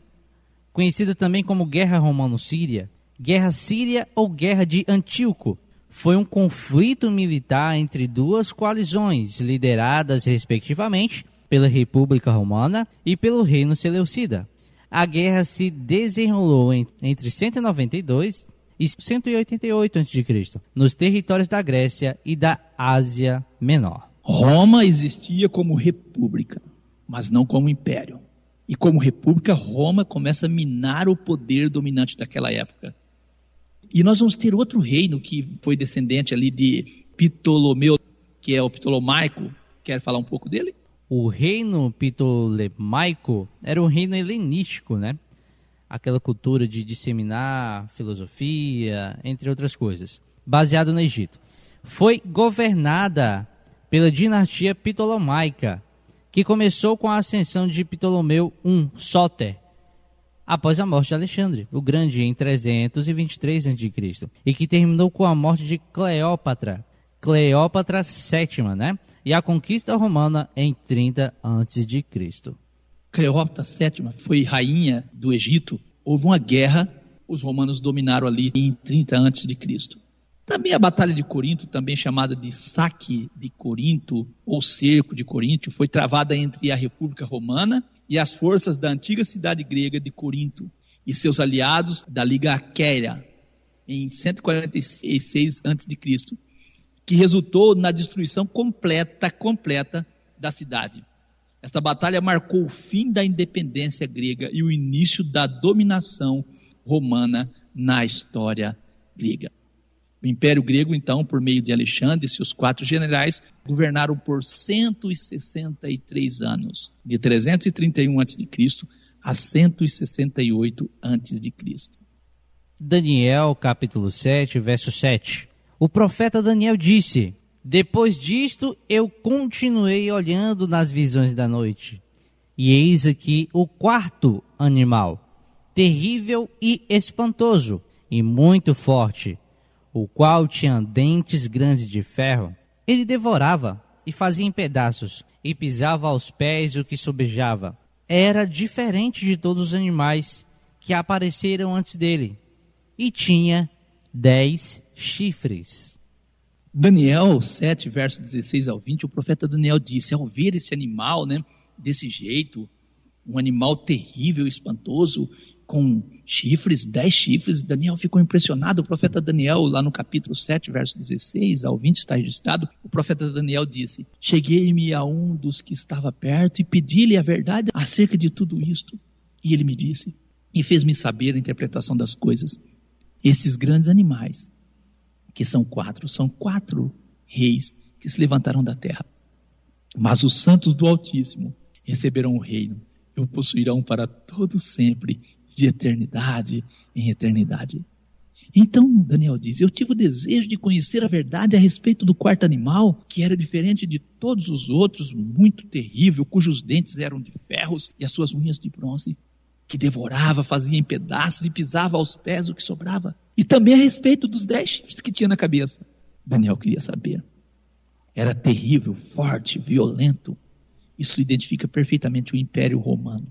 conhecida também como Guerra Romano-Síria, Guerra Síria ou Guerra de Antíoco, foi um conflito militar entre 2 coalizões lideradas respectivamente pela República Romana e pelo Reino Seleucida. A guerra se desenrolou entre 192 e 188 a.C., nos territórios da Grécia e da Ásia Menor. Roma existia como república, mas não como império. E como república, Roma começa a minar o poder dominante daquela época. E nós vamos ter outro reino que foi descendente ali de Ptolomeu, que é o Ptolomaico. Quer falar um pouco dele? O reino ptolemaico era um reino helenístico, Aquela cultura de disseminar filosofia, entre outras coisas, baseado no Egito. Foi governada pela dinastia ptolomaica, que começou com a ascensão de Ptolomeu I Sóter, após a morte de Alexandre o Grande em 323 a.C., e que terminou com a morte de Cleópatra VII, e a conquista romana em 30 a.C. Cleópatra VII foi rainha do Egito. Houve uma guerra, os romanos dominaram ali em 30 a.C. Também a Batalha de Corinto, também chamada de Saque de Corinto, ou Cerco de Corinto, foi travada entre a República Romana e as forças da antiga cidade grega de Corinto e seus aliados da Liga Aqueia, em 146 a.C., que resultou na destruição completa da cidade. Esta batalha marcou o fim da independência grega e o início da dominação romana na história grega. O Império Grego, então, por meio de Alexandre e seus 4 generais, governaram por 163 anos, de 331 a.C. a 168 a.C. Daniel, capítulo 7, verso 7. O profeta Daniel disse: depois disto eu continuei olhando nas visões da noite, e eis aqui o 4º animal, terrível e espantoso, e muito forte, o qual tinha dentes grandes de ferro. Ele devorava e fazia em pedaços, e pisava aos pés o que sobejava. Era diferente de todos os animais que apareceram antes dele, e tinha 10 chifres. Daniel 7, verso 16 ao 20, o profeta Daniel disse, ao ver esse animal, desse jeito, um animal terrível, espantoso, com chifres, 10 chifres, Daniel ficou impressionado. O profeta Daniel, lá no capítulo 7, verso 16 ao 20, está registrado, o profeta Daniel disse, cheguei-me a um dos que estava perto e pedi-lhe a verdade acerca de tudo isto. E ele me disse, e fez-me saber a interpretação das coisas. Esses grandes animais, que são 4 reis que se levantarão da terra. Mas os santos do Altíssimo receberão o reino e o possuirão para todo sempre, de eternidade em eternidade. Então Daniel diz, eu tive o desejo de conhecer a verdade a respeito do 4º animal, que era diferente de todos os outros, muito terrível, cujos dentes eram de ferros e as suas unhas de bronze, que devorava, fazia em pedaços e pisava aos pés o que sobrava. E também a respeito dos 10 chifres que tinha na cabeça. Daniel queria saber. Era terrível, forte, violento. Isso identifica perfeitamente o Império Romano.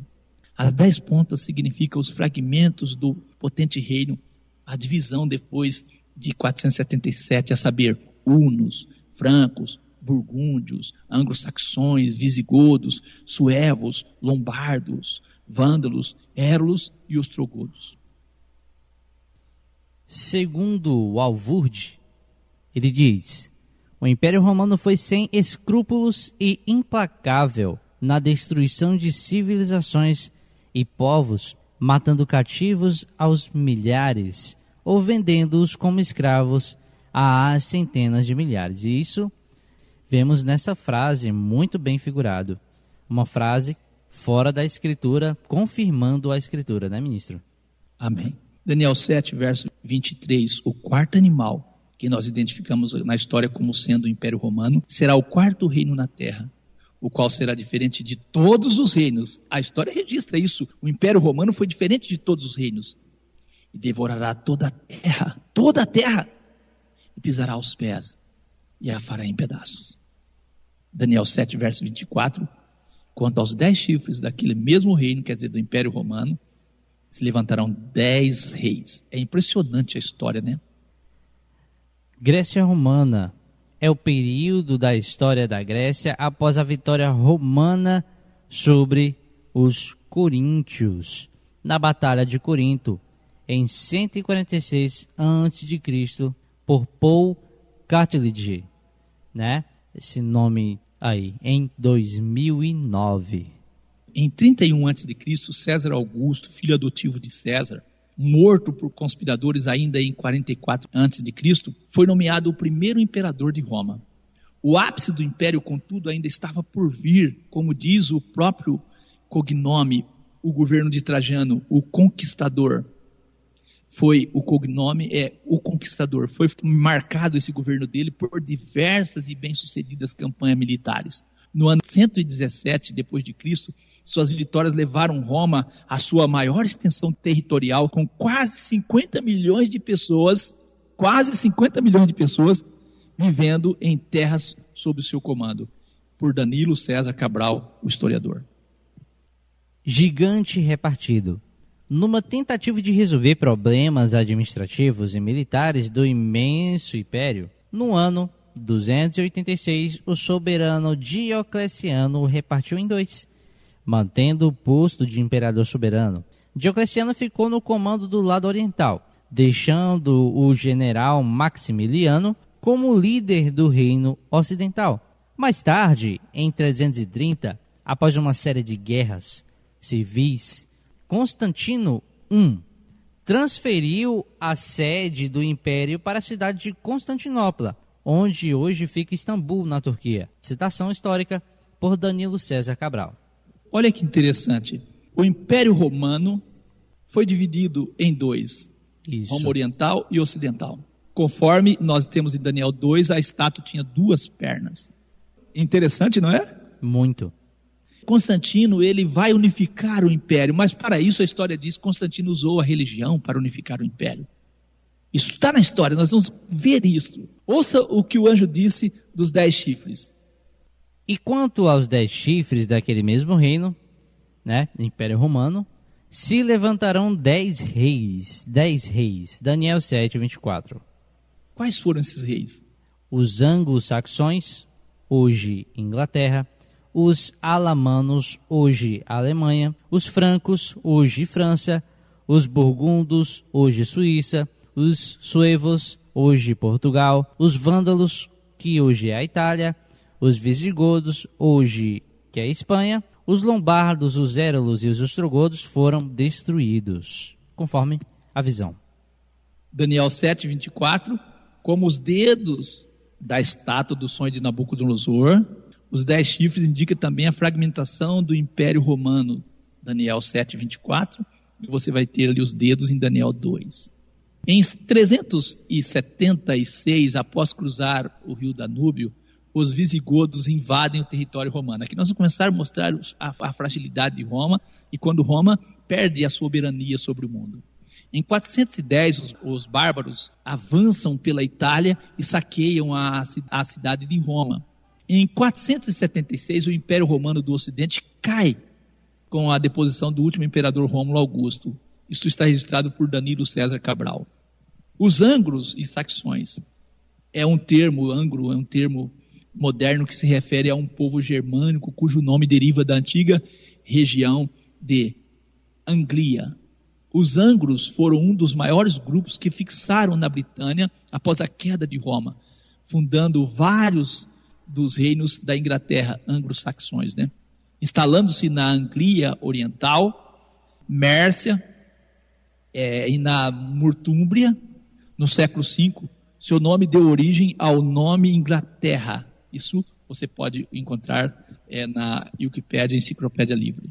As 10 pontas significam os fragmentos do potente reino, a divisão depois de 477, a saber, hunos, francos, burgúndios, anglo-saxões, visigodos, suevos, lombardos, vândalos, érulos e ostrogodos. Segundo o Alvurd, ele diz, o Império Romano foi sem escrúpulos e implacável na destruição de civilizações e povos, matando cativos aos milhares ou vendendo-os como escravos a centenas de milhares. E isso vemos nessa frase muito bem figurado. Uma frase fora da Escritura, confirmando a Escritura, né, ministro? Amém. Daniel 7, verso 23, o 4º animal, que nós identificamos na história como sendo o Império Romano, será o 4º reino na terra, o qual será diferente de todos os reinos. A história registra isso. O Império Romano foi diferente de todos os reinos. E devorará toda a terra, e pisará aos pés, e a fará em pedaços. Daniel 7, verso 24, quanto aos 10 chifres daquele mesmo reino, quer dizer, do Império Romano, se levantarão 10 reis. É impressionante a história, né? Grécia Romana é o período da história da Grécia após a vitória romana sobre os coríntios na Batalha de Corinto, em 146 a.C., por Paul Cartledge, né? Esse nome aí, em 2009. Em 31 a.C., César Augusto, filho adotivo de César, morto por conspiradores ainda em 44 a.C., foi nomeado o primeiro imperador de Roma. O ápice do império, contudo, ainda estava por vir, como diz o próprio cognome, o governo de Trajano, o Conquistador. O cognome é o Conquistador. Foi marcado esse governo dele por diversas e bem-sucedidas campanhas militares. No ano 117 depois de Cristo, suas vitórias levaram Roma à sua maior extensão territorial, com quase 50 milhões de pessoas vivendo em terras sob o seu comando, por Danilo César Cabral, o historiador. Gigante repartido. Numa tentativa de resolver problemas administrativos e militares do imenso império, no ano 286, o soberano Diocleciano o repartiu em 2, mantendo o posto de imperador soberano. Diocleciano ficou no comando do lado oriental, deixando o general Maximiliano como líder do reino ocidental. Mais tarde, em 330, após uma série de guerras civis, Constantino I transferiu a sede do império para a cidade de Constantinopla, onde hoje fica Istambul, na Turquia. Citação histórica por Danilo César Cabral. Olha que interessante. O Império Romano foi dividido em dois, Isso. Roma Oriental e Ocidental. Conforme nós temos em Daniel 2, a estátua tinha 2 pernas. Interessante, não é? Muito. Constantino, ele vai unificar o império, mas para isso a história diz que Constantino usou a religião para unificar o império. Isso está na história, nós vamos ver isso. Ouça o que o anjo disse dos 10 chifres. E quanto aos 10 chifres daquele mesmo reino, né, Império Romano, se levantarão 10 reis. Daniel 7, 24. Quais foram esses reis? Os anglo-saxões, hoje Inglaterra, os alamanos, hoje Alemanha, os francos, hoje França, os burgundos, hoje Suíça, os suevos, hoje Portugal, os vândalos, que hoje é a Itália, os visigodos, hoje que é a Espanha, os lombardos, os érulos e os ostrogodos foram destruídos, conforme a visão. Daniel 7, 24, como os dedos da estátua do sonho de Nabucodonosor, os 10 chifres indicam também a fragmentação do Império Romano. Daniel 7, 24, e você vai ter ali os dedos em Daniel 2. Em 376, após cruzar o rio Danúbio, os visigodos invadem o território romano. Aqui nós vamos começar a mostrar a fragilidade de Roma e quando Roma perde a soberania sobre o mundo. Em 410, os bárbaros avançam pela Itália e saqueiam a cidade de Roma. Em 476, o Império Romano do Ocidente cai com a deposição do último imperador Rômulo Augusto. Isto está registrado por Danilo César Cabral. Os angros e saxões angro é um termo moderno que se refere a um povo germânico cujo nome deriva da antiga região de Anglia. Os angros foram um dos maiores grupos que fixaram na Britânia após a queda de Roma, fundando vários dos reinos da Inglaterra, anglo-saxões, né? Instalando-se na Anglia Oriental, Mércia e na Nortúmbria, no século V. Seu nome deu origem ao nome Inglaterra. Isso você pode encontrar na Wikipédia, Enciclopédia Livre.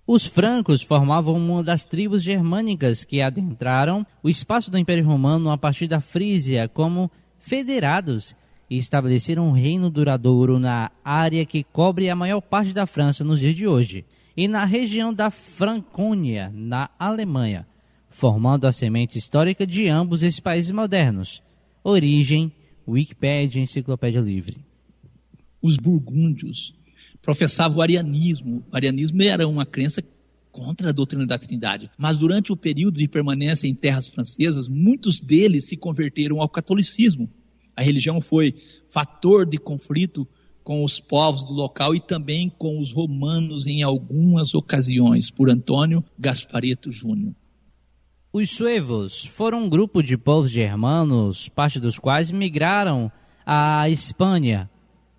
Os francos formavam uma das tribos germânicas que adentraram o espaço do Império Romano a partir da Frísia como federados e estabeleceram um reino duradouro na área que cobre a maior parte da França nos dias de hoje e na região da Francônia, na Alemanha, formando a semente histórica de ambos esses países modernos. Origem, Wikipédia, Enciclopédia Livre. Os burgúndios professavam o arianismo. O arianismo era uma crença contra a doutrina da Trindade. Mas durante o período de permanência em terras francesas, muitos deles se converteram ao catolicismo. A religião foi fator de conflito com os povos do local e também com os romanos em algumas ocasiões, por Antônio Gasparetto Júnior. Os suevos foram um grupo de povos germanos, parte dos quais migraram à Espanha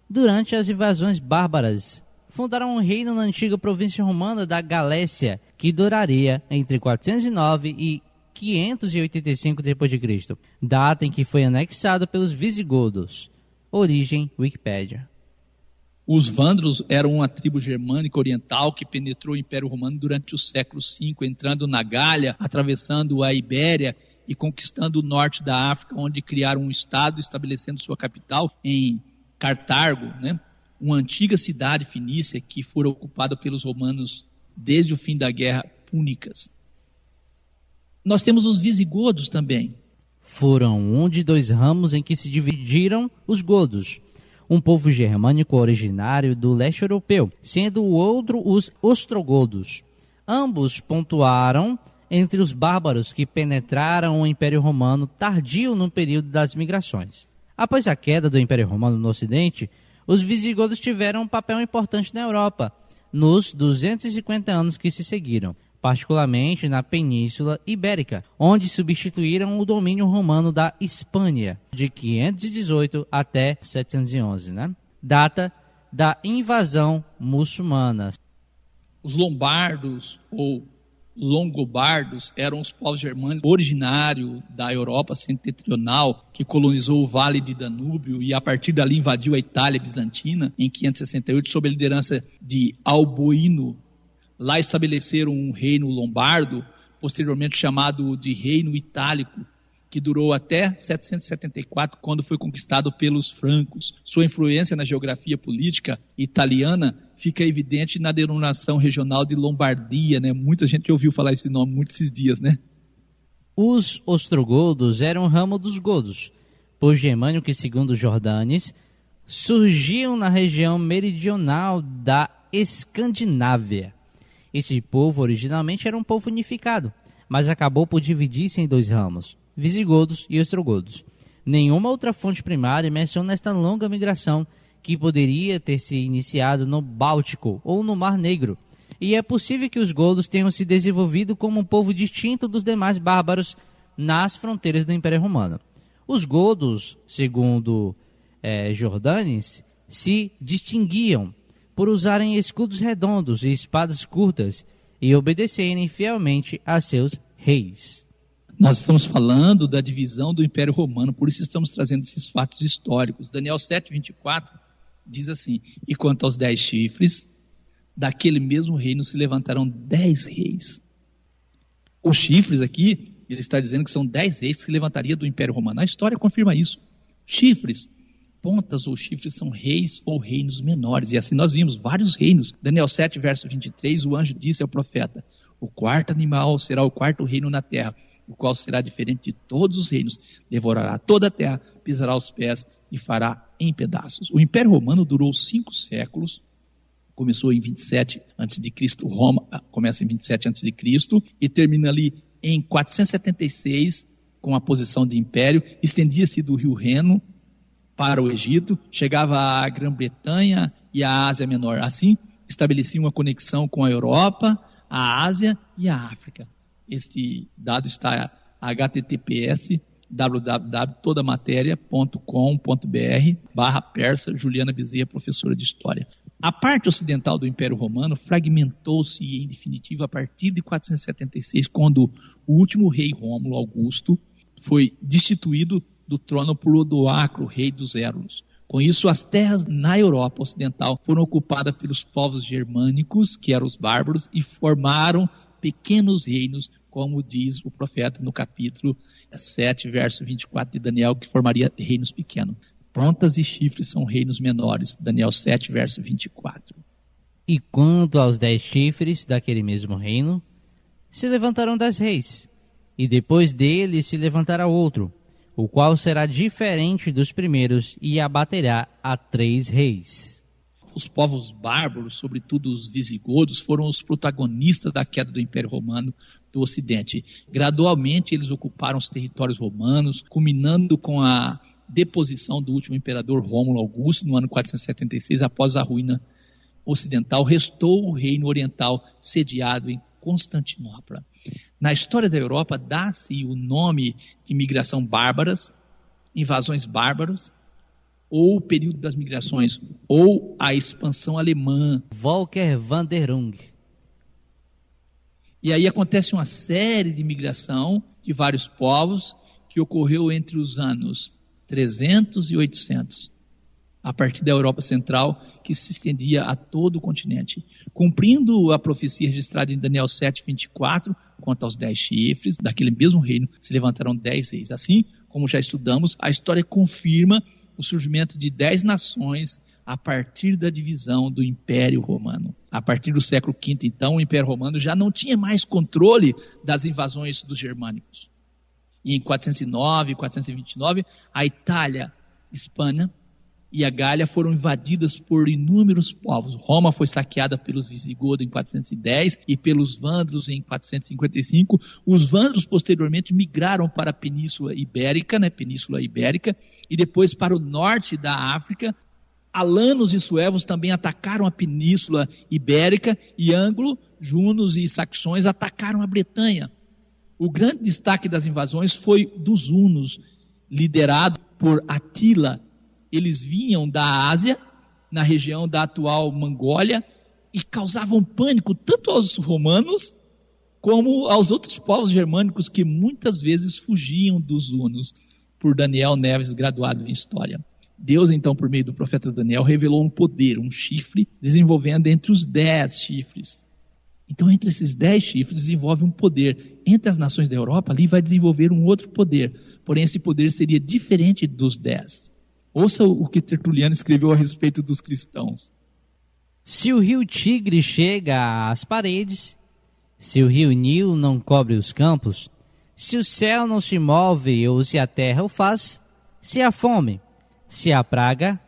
durante as invasões bárbaras. Fundaram um reino na antiga província romana da Galécia, que duraria entre 409 e 585 d.C., data em que foi anexado pelos visigodos. Origem, Wikipédia. Os vândalos eram uma tribo germânica oriental que penetrou o Império Romano durante o século V, entrando na Gália, atravessando a Ibéria e conquistando o norte da África, onde criaram um estado, estabelecendo sua capital em Cartago, né? Uma antiga cidade fenícia que fora ocupada pelos romanos desde o fim da Guerra Púnicas. Nós temos os visigodos também. Foram um de 2 ramos em que se dividiram os godos, um povo germânico originário do leste europeu, sendo o outro os ostrogodos. Ambos pontuaram entre os bárbaros que penetraram o Império Romano tardio no período das migrações. Após a queda do Império Romano no Ocidente, os visigodos tiveram um papel importante na Europa nos 250 anos que se seguiram, particularmente na Península Ibérica, onde substituíram o domínio romano da Espanha, de 518 até 711, né? Data da invasão muçulmana. Os lombardos, ou longobardos eram os povos germânicos originários da Europa setentrional, que colonizou o Vale de Danúbio e a partir dali invadiu a Itália bizantina em 568 sob a liderança de Alboino. Lá estabeleceram um reino lombardo, posteriormente chamado de Reino Itálico, que durou até 774, quando foi conquistado pelos francos. Sua influência na geografia política italiana fica evidente na denominação regional de Lombardia, né? Muita gente ouviu falar esse nome muitos esses dias, né? Os ostrogodos eram um ramo dos godos, povo germânico que, segundo Jordanes, surgiam na região meridional da Escandinávia. Esse povo originalmente era um povo unificado, mas acabou por dividir-se em dois ramos, visigodos e ostrogodos. Nenhuma outra fonte primária menciona esta longa migração que poderia ter se iniciado no Báltico ou no Mar Negro, e é possível que os godos tenham se desenvolvido como um povo distinto dos demais bárbaros nas fronteiras do Império Romano. Os godos, segundo Jordanes, se distinguiam por usarem escudos redondos e espadas curtas e obedecerem fielmente a seus reis. Nós estamos falando da divisão do Império Romano, por isso estamos trazendo esses fatos históricos. Daniel 7:24 diz assim: e quanto aos 10 chifres, daquele mesmo reino se levantaram 10 reis. Os chifres aqui, ele está dizendo que são 10 reis que se levantariam do Império Romano. A história confirma isso. Chifres, pontas ou chifres são reis ou reinos menores. E assim nós vimos vários reinos. Daniel 7, verso 23, o anjo disse ao profeta: o quarto animal será o quarto reino na terra, o qual será diferente de todos os reinos, devorará toda a terra, pisará os pés e fará em pedaços. O Império Romano durou 5 séculos, começou em 27 a.C., Roma começa em 27 a.C. e termina ali em 476, com a posição de império, estendia-se do rio Reno para o Egito, chegava à Grã-Bretanha e à Ásia Menor. Assim, estabelecia uma conexão com a Europa, a Ásia e a África. Este dado está https www.todamateria.com.br/persa Juliana Bezerra, professora de História. A parte ocidental do Império Romano fragmentou-se em definitivo a partir de 476, quando o último rei Rômulo Augusto foi destituído do trono por Odoacro, rei dos Érulos. Com isso, as terras na Europa Ocidental foram ocupadas pelos povos germânicos, que eram os bárbaros, e formaram pequenos reinos, como diz o profeta no capítulo 7, verso 24 de Daniel, que formaria reinos pequenos. Pontas e chifres são reinos menores, Daniel 7, verso 24. E quanto aos 10 chifres daquele mesmo reino, se levantarão 10 reis, e depois deles se levantará outro, o qual será diferente dos primeiros e abaterá a 3 reis. Os povos bárbaros, sobretudo os visigodos, foram os protagonistas da queda do Império Romano do Ocidente. Gradualmente eles ocuparam os territórios romanos, culminando com a deposição do último imperador Rômulo Augusto no ano 476, após a ruína ocidental, restou o reino oriental sediado em Constantinopla. Na história da Europa dá-se o nome de migração bárbaras, invasões bárbaras, ou o período das migrações, ou a expansão alemã. Volker Wanderung. E aí acontece uma série de migração de vários povos que ocorreu entre os anos 300 e 800, a partir da Europa Central, que se estendia a todo o continente. Cumprindo a profecia registrada em Daniel 7, 24, quanto aos 10 chifres, daquele mesmo reino se levantaram 10 reis. Assim, como já estudamos, a história confirma o surgimento de 10 nações a partir da divisão do Império Romano. A partir do século V, então, o Império Romano já não tinha mais controle das invasões dos germânicos. E em 409 e 429, a Itália, Espanha e a Gália foram invadidas por inúmeros povos. Roma foi saqueada pelos visigodos em 410 e pelos vândalos em 455. Os vândalos posteriormente migraram para a Península Ibérica, e depois para o norte da África. Alanos e suevos também atacaram a Península Ibérica e anglo, junos e saxões atacaram a Bretanha. O grande destaque das invasões foi dos hunos, liderado por Atila. Eles vinham da Ásia, na região da atual Mongólia, e causavam pânico tanto aos romanos como aos outros povos germânicos que muitas vezes fugiam dos hunos, por Daniel Neves, graduado em História. Deus, então, por meio do profeta Daniel, revelou um poder, um chifre, desenvolvendo entre os 10 chifres. Então, entre esses 10 chifres, desenvolve um poder. Entre as nações da Europa, ali vai desenvolver um outro poder. Porém, esse poder seria diferente dos 10. Ouça o que Tertuliano escreveu a respeito dos cristãos. Se o rio Tigre chega às paredes, se o rio Nilo não cobre os campos, se o céu não se move ou se a terra o faz, se há fome, se há praga,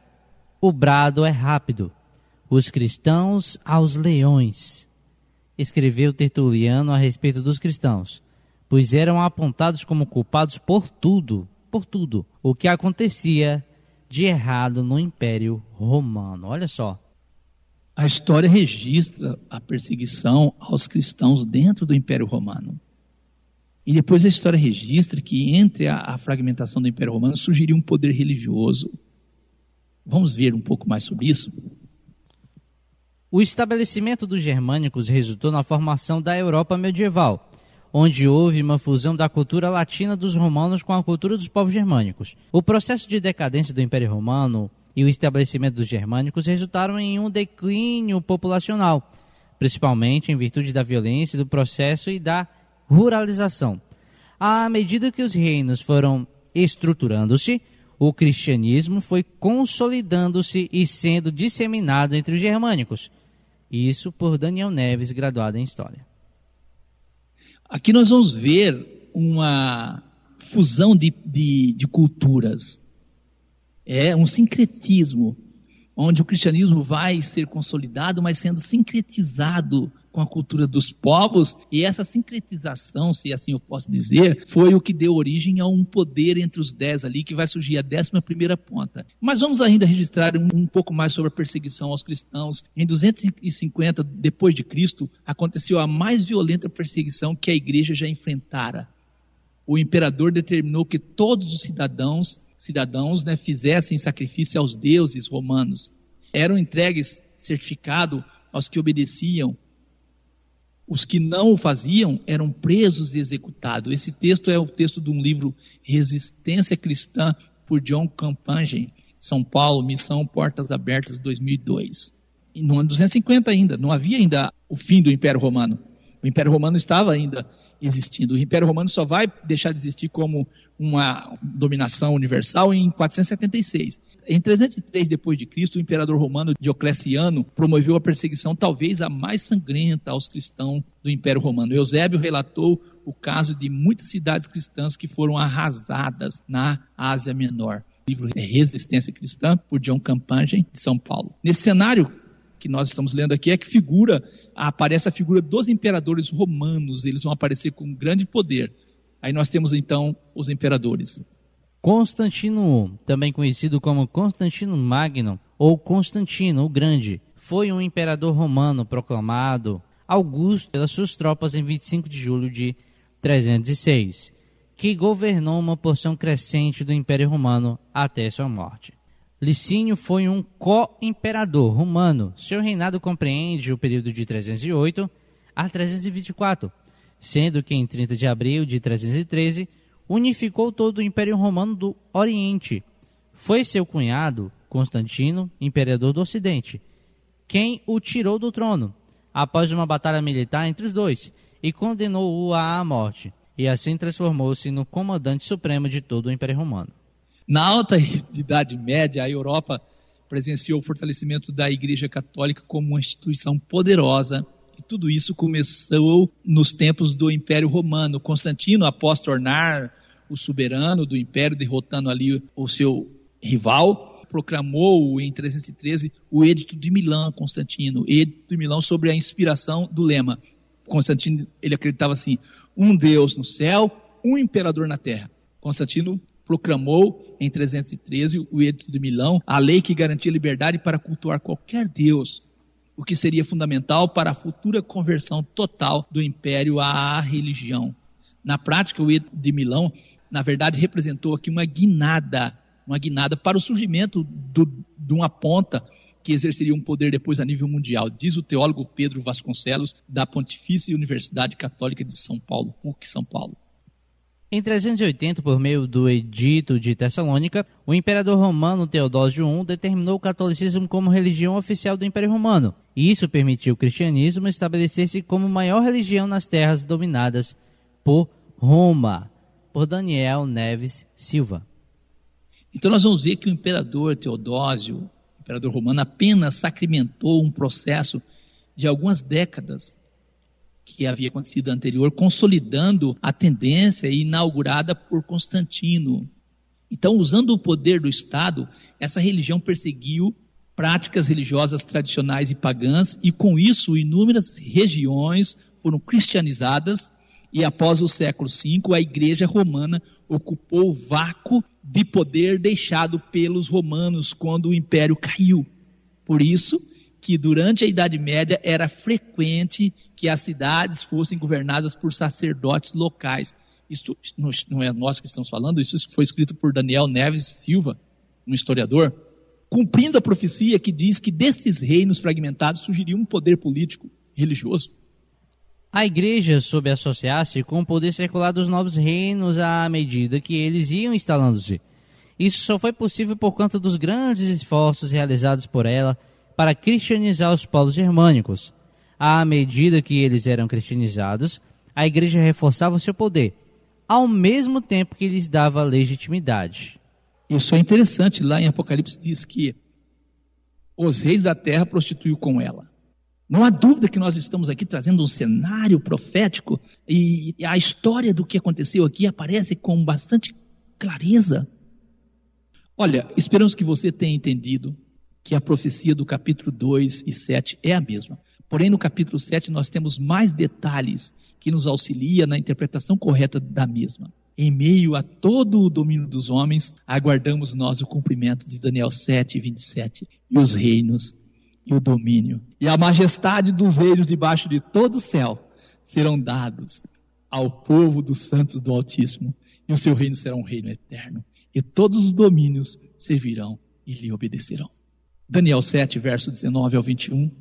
o brado é rápido. Os cristãos aos leões. Escreveu Tertuliano a respeito dos cristãos, pois eram apontados como culpados por tudo o que acontecia de errado no Império Romano. Olha só. A história registra a perseguição aos cristãos dentro do Império Romano. E depois a história registra que entre a fragmentação do Império Romano surgiria um poder religioso. Vamos ver um pouco mais sobre isso? O estabelecimento dos germânicos resultou na formação da Europa medieval, onde houve uma fusão da cultura latina dos romanos com a cultura dos povos germânicos. O processo de decadência do Império Romano e o estabelecimento dos germânicos resultaram em um declínio populacional, principalmente em virtude da violência do processo e da ruralização. À medida que os reinos foram estruturando-se, o cristianismo foi consolidando-se e sendo disseminado entre os germânicos. Isso por Daniel Neves, graduado em História. Aqui nós vamos ver uma fusão de culturas. É um sincretismo, onde o cristianismo vai ser consolidado, mas sendo sincretizado com a cultura dos povos, e essa sincretização, se assim eu posso dizer, foi o que deu origem a um poder entre os 10 ali, que vai surgir a 11ª ponta. Mas vamos ainda registrar um pouco mais sobre a perseguição aos cristãos. Em 250 depois de Cristo, aconteceu a mais violenta perseguição que a igreja já enfrentara. O imperador determinou que todos os cidadãos fizessem sacrifício aos deuses romanos. Eram entregues certificado aos que obedeciam. Os que não o faziam eram presos e executados. Esse texto é o texto de um livro Resistência Cristã, por John Campagem, São Paulo, Missão Portas Abertas, 2002. E no ano 250 ainda, não havia ainda o fim do Império Romano. O Império Romano estava ainda existindo. O Império Romano só vai deixar de existir como uma dominação universal em 476. Em 303 depois de Cristo, o imperador romano Diocleciano promoveu a perseguição talvez a mais sangrenta aos cristãos do Império Romano. Eusébio relatou o caso de muitas cidades cristãs que foram arrasadas na Ásia Menor. O livro é Resistência Cristã, por John Campagem, de São Paulo. Nesse cenário que nós estamos lendo aqui, é que aparece a figura dos imperadores romanos. Eles vão aparecer com grande poder. Aí nós temos então os imperadores. Constantino, também conhecido como Constantino Magno ou Constantino o Grande, foi um imperador romano proclamado Augusto pelas suas tropas em 25 de julho de 306, que governou uma porção crescente do Império Romano até sua morte. Licínio foi um co-imperador romano. Seu reinado compreende o período de 308 a 324, sendo que em 30 de abril de 313 unificou todo o Império Romano do Oriente. Foi seu cunhado, Constantino, imperador do Ocidente, quem o tirou do trono, após uma batalha militar entre os dois, e condenou-o à morte, e assim transformou-se no comandante supremo de todo o Império Romano. Na Alta Idade Média, a Europa presenciou o fortalecimento da Igreja Católica como uma instituição poderosa, e tudo isso começou nos tempos do Império Romano. Constantino, após tornar o soberano do Império, derrotando ali o seu rival, proclamou em 313 o Edito de Milão, Constantino, Edito de Milão, sobre a inspiração do lema. Constantino, ele acreditava assim: um Deus no céu, um imperador na terra. Constantino proclamou em 313 o Edito de Milão, a lei que garantia liberdade para cultuar qualquer Deus, o que seria fundamental para a futura conversão total do império à religião. Na prática, o Edito de Milão, na verdade, representou aqui uma guinada para o surgimento de uma ponta que exerceria um poder depois a nível mundial, diz o teólogo Pedro Vasconcelos, da Pontifícia Universidade Católica de São Paulo, PUC São Paulo. Em 380, por meio do Edito de Tessalônica, o imperador romano Teodósio I determinou o catolicismo como religião oficial do Império Romano, e isso permitiu o cristianismo estabelecer-se como maior religião nas terras dominadas por Roma, por Daniel Neves Silva. Então nós vamos ver que o imperador Teodósio, imperador romano, apenas sacramentou um processo de algumas décadas que havia acontecido anterior, consolidando a tendência inaugurada por Constantino. Então, usando o poder do Estado, essa religião perseguiu práticas religiosas tradicionais e pagãs, e com isso inúmeras regiões foram cristianizadas, e após o século V, a Igreja Romana ocupou o vácuo de poder deixado pelos romanos quando o Império caiu. Por isso que durante a Idade Média era frequente que as cidades fossem governadas por sacerdotes locais. Isso não é nós que estamos falando, isso foi escrito por Daniel Neves Silva, um historiador, cumprindo a profecia que diz que destes reinos fragmentados surgiria um poder político religioso. A igreja soube associar-se com o poder secular dos novos reinos à medida que eles iam instalando-se. Isso só foi possível por conta dos grandes esforços realizados por ela para cristianizar os povos germânicos. À medida que eles eram cristianizados, a igreja reforçava o seu poder, ao mesmo tempo que lhes dava legitimidade. Isso é interessante, lá em Apocalipse diz que os reis da terra prostituiu com ela. Não há dúvida que nós estamos aqui trazendo um cenário profético e a história do que aconteceu aqui aparece com bastante clareza. Olha, esperamos que você tenha entendido que a profecia do capítulo 2 e 7 é a mesma. Porém, no capítulo 7 nós temos mais detalhes que nos auxilia na interpretação correta da mesma. Em meio a todo o domínio dos homens, aguardamos nós o cumprimento de Daniel 7, 27. E os reinos, e o domínio, e a majestade dos reinos debaixo de todo o céu serão dados ao povo dos santos do Altíssimo. E o seu reino será um reino eterno. E todos os domínios servirão e lhe obedecerão. Daniel 7, verso 19 ao 21.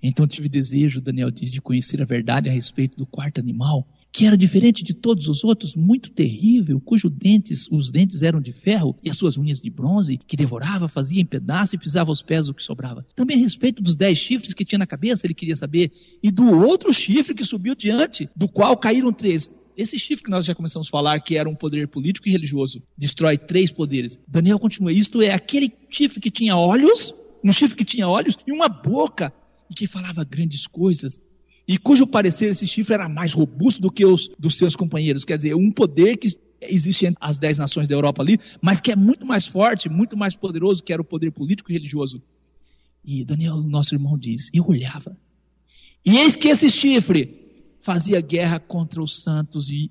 Então tive desejo, Daniel diz, de conhecer a verdade a respeito do quarto animal, que era diferente de todos os outros, muito terrível, cujos dentes eram de ferro e as suas unhas de bronze, que devorava, fazia em pedaços e pisava aos pés o que sobrava. Também a respeito dos 10 chifres que tinha na cabeça, ele queria saber, e do outro chifre que subiu diante, do qual caíram 3. Esse chifre que nós já começamos a falar, que era um poder político e religioso, destrói 3 poderes. Daniel continua, isto é aquele chifre que tinha olhos, um chifre que tinha olhos e uma boca, e que falava grandes coisas, e cujo parecer esse chifre era mais robusto do que os dos seus companheiros. Quer dizer, um poder que existe entre as 10 nações da Europa ali, mas que é muito mais forte, muito mais poderoso, que era o poder político e religioso. E Daniel, nosso irmão, diz, eu olhava, e eis que esse chifre fazia guerra contra os santos e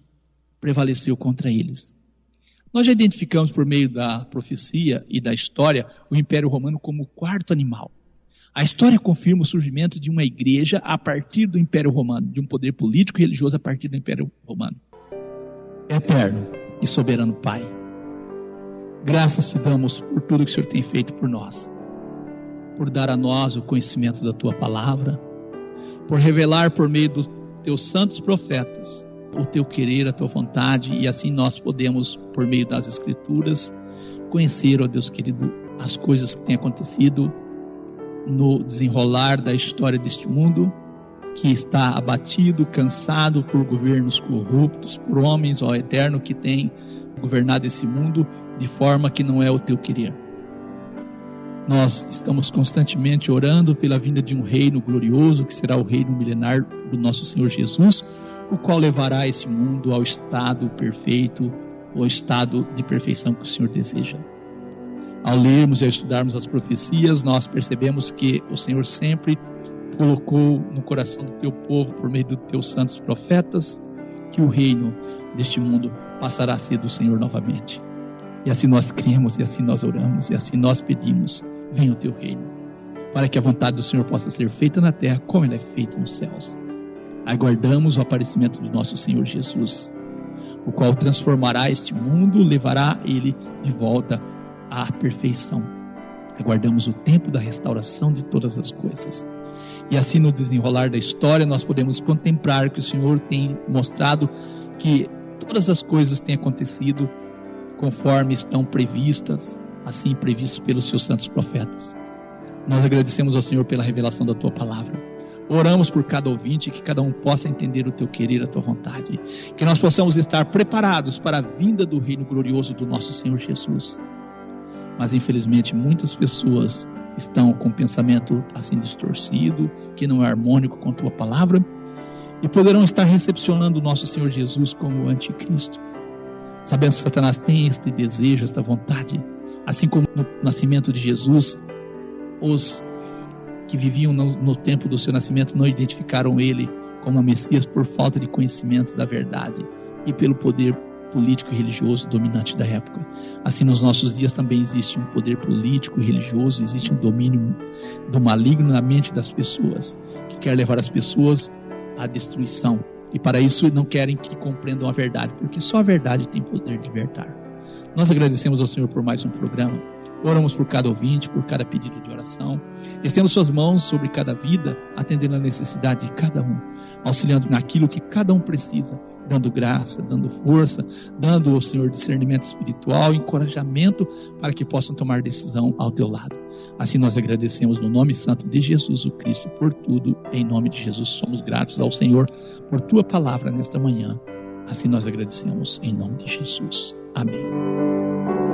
prevaleceu contra eles. Nós já identificamos por meio da profecia e da história o Império Romano como o quarto animal. A história confirma o surgimento de uma igreja a partir do Império Romano, de um poder político e religioso a partir do Império Romano. Eterno e soberano Pai, graças te damos por tudo que o Senhor tem feito por nós, por dar a nós o conhecimento da Tua palavra, por revelar por meio dos Teus santos profetas o Teu querer, a Tua vontade, e assim nós podemos, por meio das Escrituras, conhecer, ó Deus querido, as coisas que têm acontecido no desenrolar da história deste mundo, que está abatido, cansado por governos corruptos, por homens, ó Eterno, que têm governado esse mundo de forma que não é o Teu querer. Nós estamos constantemente orando pela vinda de um reino glorioso, que será o reino milenar do nosso Senhor Jesus, o qual levará esse mundo ao estado perfeito, ao estado de perfeição que o Senhor deseja. Ao lermos e ao estudarmos as profecias, nós percebemos que o Senhor sempre colocou no coração do Teu povo, por meio dos Teus santos profetas, que o reino deste mundo passará a ser do Senhor novamente. E assim nós cremos, e assim nós oramos, e assim nós pedimos, venha o Teu reino, para que a vontade do Senhor possa ser feita na terra como ela é feita nos céus. Aguardamos o aparecimento do nosso Senhor Jesus, o qual transformará este mundo, levará ele de volta à perfeição. aguardamos o tempo da restauração de todas as coisas. E assim, no desenrolar da história, nós podemos contemplar que o Senhor tem mostrado que todas as coisas têm acontecido conforme estão previstas, assim previstos pelos seus santos profetas. Nós agradecemos ao Senhor pela revelação da Tua palavra. Oramos por cada ouvinte, que cada um possa entender o Teu querer, a Tua vontade. Que nós possamos estar preparados para a vinda do reino glorioso do nosso Senhor Jesus. Mas infelizmente muitas pessoas estão com o pensamento assim distorcido, que não é harmônico com a Tua palavra, e poderão estar recepcionando o nosso Senhor Jesus como o anticristo. Sabemos que Satanás tem este desejo, esta vontade, assim como no nascimento de Jesus, os que viviam no tempo do seu nascimento não identificaram ele como o Messias por falta de conhecimento da verdade e pelo poder político e religioso dominante da época. Assim, nos nossos dias também existe um poder político e religioso, existe um domínio do maligno na mente das pessoas, que quer levar as pessoas à destruição. E para isso não querem que compreendam a verdade, porque só a verdade tem poder de libertar. Nós agradecemos ao Senhor por mais um programa. Oramos por cada ouvinte, por cada pedido de oração. Estendo suas mãos sobre cada vida, atendendo a necessidade de cada um, auxiliando naquilo que cada um precisa, dando graça, dando força, dando ao Senhor discernimento espiritual, encorajamento para que possam tomar decisão ao teu lado. Assim nós agradecemos no nome santo de Jesus o Cristo por tudo. Em nome de Jesus somos gratos ao Senhor por tua palavra nesta manhã. Assim nós agradecemos em nome de Jesus. Amém.